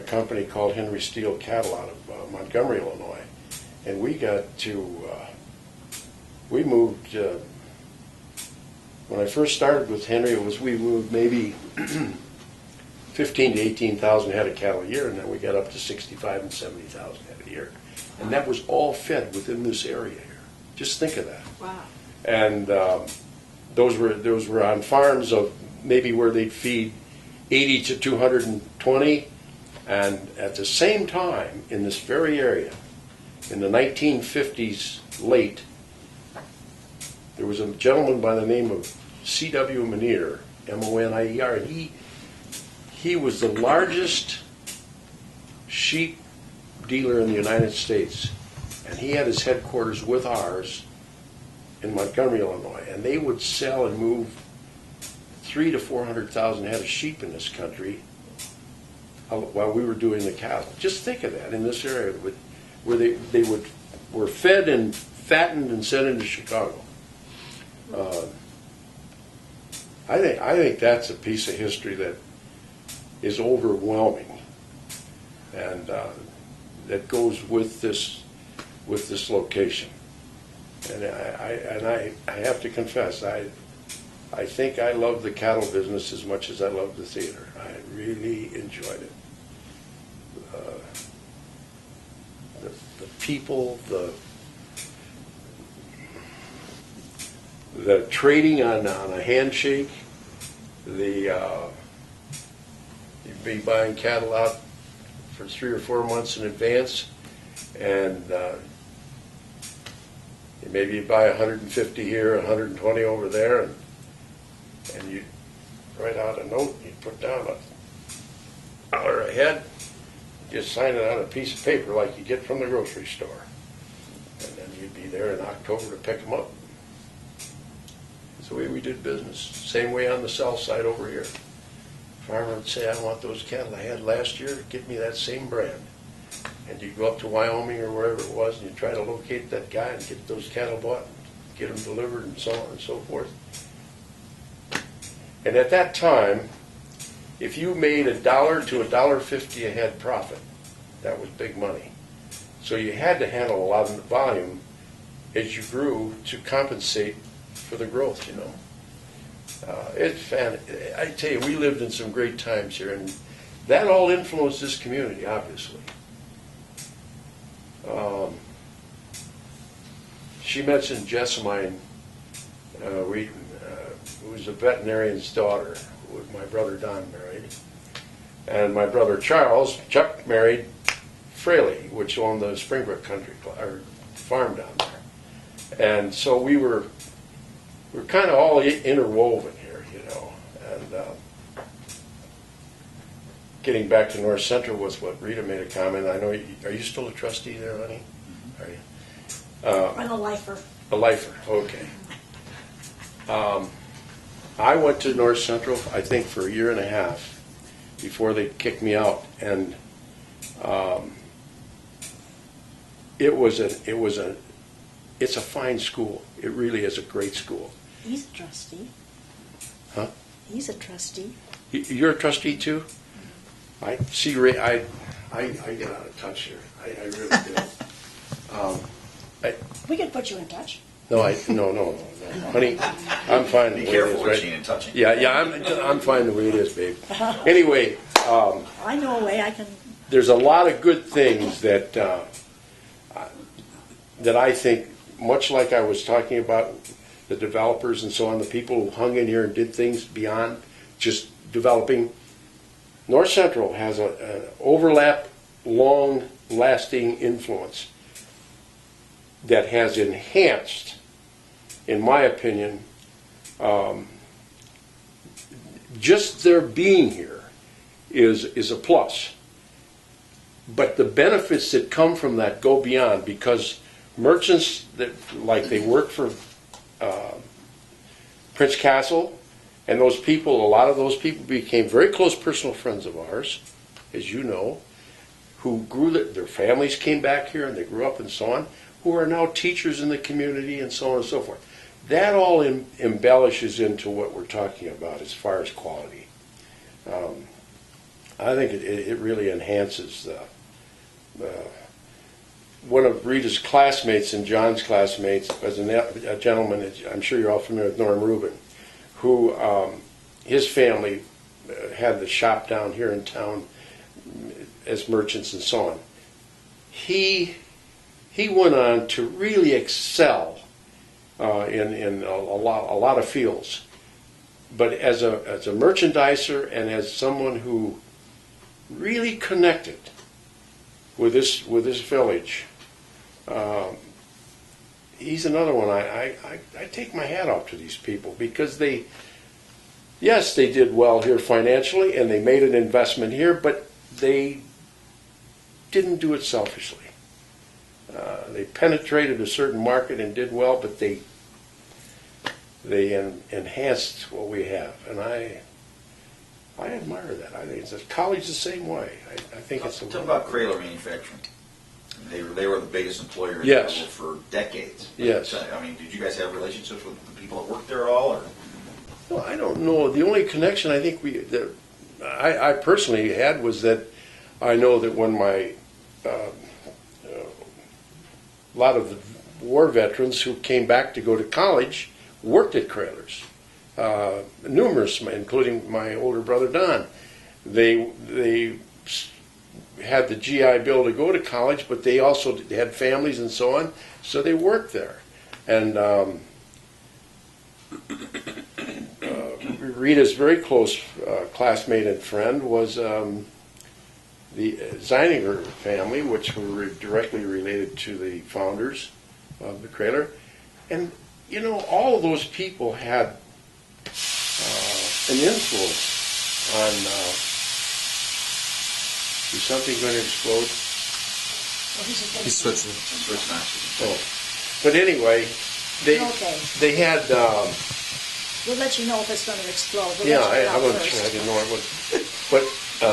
company called Henry Steele Cattle out of Montgomery, Illinois. And we got to, we moved, when I first started with Henry, we moved maybe 15 to 18,000 head of cattle a year, and then we got up to 65 and 70,000 head a year. And that was all fed within this area here. Just think of that. Wow. And those were on farms of maybe where they'd feed 80 to 220. And at the same time, in this very area, in the 1950s late, there was a gentleman by the name of C.W. Monier, M-O-N-I-E-R, and he was the largest sheep dealer in the United States. And he had his headquarters with ours in Montgomery, Illinois. And they would sell and move 300,000 to 400,000 head of sheep in this country while we were doing the cattle. Just think of that in this area where they were fed and fattened and sent into Chicago. I think that's a piece of history that is overwhelming, and that goes with this location. And I have to confess, I think I love the cattle business as much as I love the theater. I really enjoyed it. The people, the trading on a handshake, you'd be buying cattle out for 3 or 4 months in advance, and maybe you buy 150 here, 120 over there, and you write out a note, you put down $1 a head, just sign it on a piece of paper like you get from the grocery store, and then you'd be there in October to pick them up. That's the way we did business. Same way on the south side over here. Farmer would say, I want those cattle I had last year, get me that same brand. And you go up to Wyoming or wherever it was, and you try to locate that guy and get those cattle bought, and get them delivered, and so on and so forth. And at that time, if you made $1 to $1.50 a head profit, that was big money. So you had to handle a lot of the volume as you grew to compensate for the growth, you know. I tell you, we lived in some great times here, and that all influenced this community, obviously. She mentioned Jessamine Wheaton, who was a veterinarian's daughter, who my brother Don married. And my brother Charles, Chuck, married Fraley, which owned the Springbrook Country or farm down there. And so we're kind of all interwoven here, you know. And getting back to North Central was what Rita made a comment. I know. Are you still a trustee there, honey? Are you? I'm a lifer. A lifer. Okay. I went to North Central, I think, for 1.5 years before they kicked me out, and it's a fine school. It really is a great school. He's a trustee. Huh? He's a trustee. You're a trustee too? I see. I get out of touch here. I really do. We can put you in touch. No, honey. I'm fine the Be way careful it is, what right? you're touching. Yeah. I'm fine the way it is, babe. Anyway, I know a way I can. there's a lot of good things that I think, much like I was talking about the developers and so on, the people who hung in here and did things beyond just developing. North Central has an overlap, long-lasting influence that has enhanced, in my opinion, just their being here is a plus. But the benefits that come from that go beyond, because merchants that, like, they work for Prince Castle, and those people, a lot of those people became very close personal friends of ours, as you know, who grew, their families came back here and they grew up and so on, who are now teachers in the community and so on and so forth. That all embellishes into what we're talking about as far as quality. I think it really enhances one of Rita's classmates and John's classmates was a gentleman, I'm sure you're all familiar with Norm Rubin, who his family had the shop down here in town as merchants and so on. He went on to really excel in a lot of fields, but as a merchandiser and as someone who really connected with this village, he's another one. I take my hat off to these people, because they did well here financially and they made an investment here, but they didn't do it selfishly. They penetrated a certain market and did well, but they they enhanced what we have, and I admire that. I think it's college the same way. I think it's. Tell me about Craylor Manufacturing. They were the biggest employer in Yes. Naperville for decades. Yes. I mean, did you guys have relationships with the people that worked there at all? Or? Well, I don't know. The only connection I think I personally had was that I know that when a lot of the war veterans who came back to go to college worked at Craylor's. Numerous, including my older brother Don. They had the GI Bill to go to college, but they also had families and so on, so they worked there. And Rita's very close classmate and friend was the Zeininger family, which were directly related to the founders of the Craylor. And, you know, all of those people had an influence on. Is something going to explode? He's switching. Oh, but anyway, they Okay. they had. We'll let you know if it's going to explode. We'll Yeah, let you I know wasn't first. sure. I didn't know it was. But We're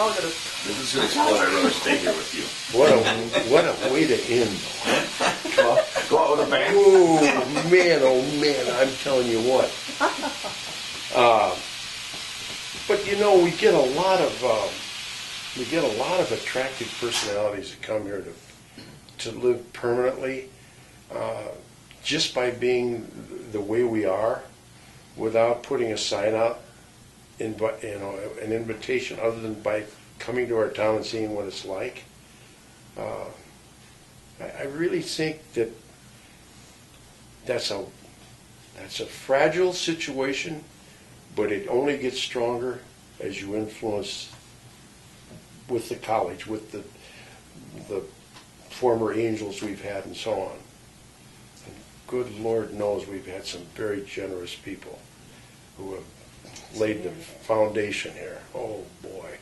all gonna. This is going to explode. I'd rather stay here with you. what a way to end. Go out with a bang. Oh man, I'm telling you what. But you know, we get a lot of attractive personalities that come here to live permanently, just by being the way we are, without putting a sign out, an invitation, other than by coming to our town and seeing what it's like. I really think that's a fragile situation, but it only gets stronger as you influence with the college, with the former angels we've had and so on. And good Lord knows we've had some very generous people who have laid the foundation here. Oh boy.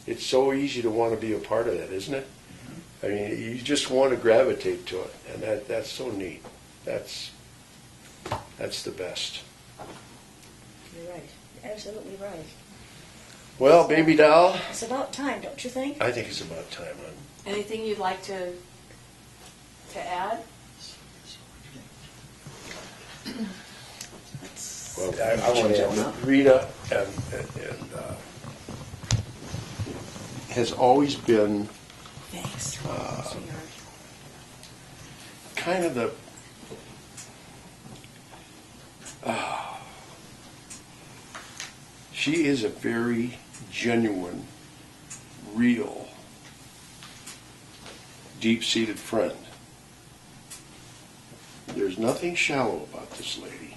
It's so easy to want to be a part of that, isn't it? I mean, you just want to gravitate to it, and that's so neat. That's the best. You're right. You're absolutely right. Well, baby doll, It's about time, don't you think? I think it's about time. Anything you'd like to add? Well, I want to add, Rita has always been Thanks. Sweetheart. kind of the she is a very genuine, real, deep-seated friend. There's nothing shallow about this lady.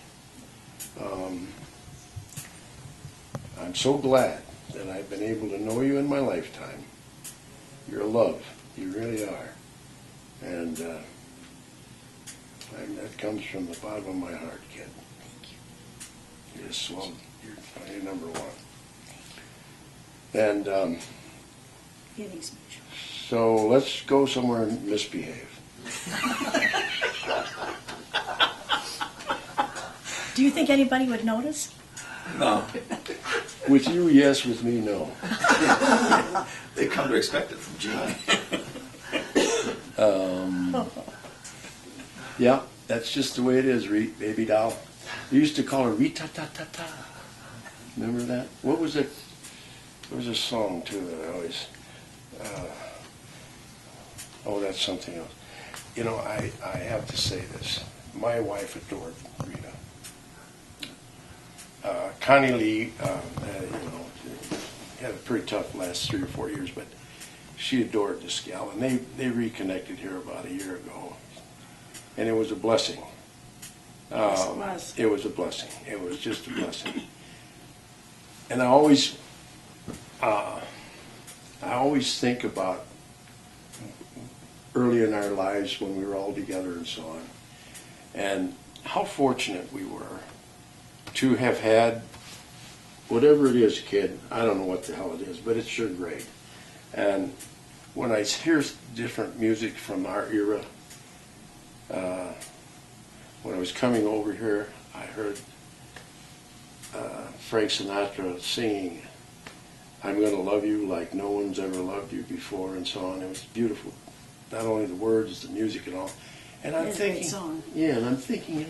I'm so glad that I've been able to know you in my lifetime. You're a love. You really are. And that comes from the bottom of my heart, kid. Thank you. Yes, well, you're number one. And Feelings mutual. so let's go somewhere and misbehave. Do you think anybody would notice? No. With you, yes. With me, no. They've come to expect it from Gene. Yeah, that's just the way it is, baby doll. We used to call her Rita ta ta ta. Remember that? What was it? There was a song too that I always. Oh, that's something else. You know, I have to say this. My wife adored Rita. Connie Lee, had a pretty tough last 3 or 4 years, but she adored this gal, and they reconnected here about a year ago, and it was a blessing. Yes, it was. It was a blessing. It was just a blessing. And I always think about early in our lives when we were all together and so on, and how fortunate we were to have had whatever it is, kid. I don't know what the hell it is, but it's sure great. And when I hear different music from our era, when I was coming over here, I heard Frank Sinatra singing, "I'm going to love you like no one's ever loved you before," and so on. It was beautiful. Not only the words, the music and all. And I'm It's a great thinking, song. yeah, and I'm thinking,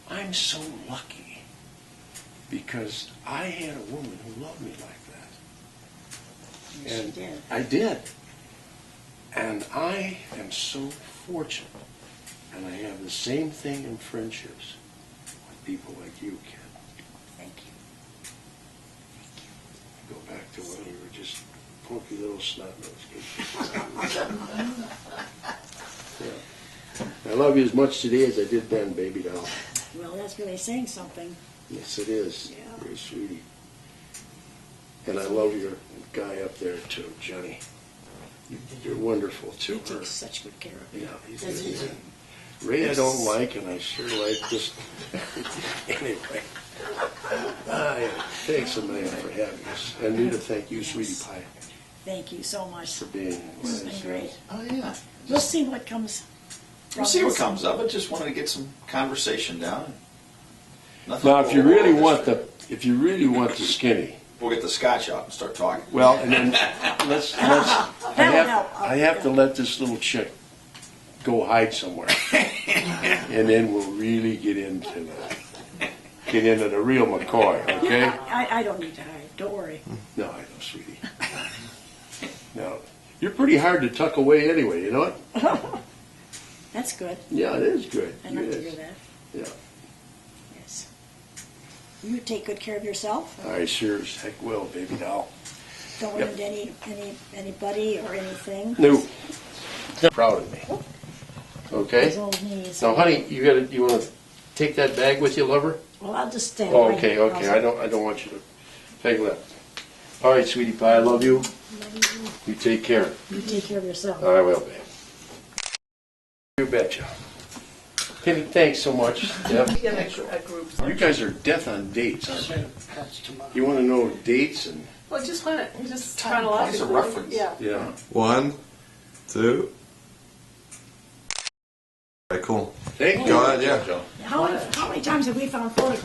I'm so lucky because I had a woman who loved me like that. Yes, you And did. I did. And I am so fortunate. And I have the same thing in friendships with people like you, kid. Thank you. Go back to when you were just punky little snot-nosed kid. Yeah. I love you as much today as I did then, baby doll. Well, that's really saying something. Yes, it is. Yeah. You're a sweetie. And I love your guy up there, too, Johnny. You're wonderful, He too. takes such good care of me. Yeah, he's Does he? good. Ray I don't like, and I sure like this. Anyway. Thanks a million for having us. And Rita, thank you, sweetie pie, Thank you so much. for being This has been great. Oh, yeah. We'll see what comes. We'll see what comes of it. Just wanted to get some conversation down. Nothing Now, if you really wrong. want the skinny, We'll get the scotch out and start talking. well, and then let's That'll help. I have to let this little chick go hide somewhere, and then we'll really get into the real McCoy, okay? I don't need to hide. Don't worry. No, I know, sweetie. No, you're pretty hard to tuck away anyway. You know what? That's good. Yeah, it is good. I like It to is. hear that. Yeah, Yes. You take good care of yourself. I sure as heck will, baby doll. Don't Yep. run into anybody or anything. No, proud of me. Okay. His old knees. Now, honey, you want to take that bag with you, lover? Well, I'll just stand. Oh, right okay, here. okay. I don't want you to take left. All right, sweetie pie, I love you. You take care. You take care of yourself. I will, babe. You betcha. Penny, thanks so much. Deb. We get a group. You guys are death on dates, aren't you? That's tomorrow. You want to know dates and Well, just want to, just Time chronologically. points of reference. Yeah. yeah. 1, 2. Okay, cool. Thank you. Go ahead, yeah. Joe. How many times have we found photographs?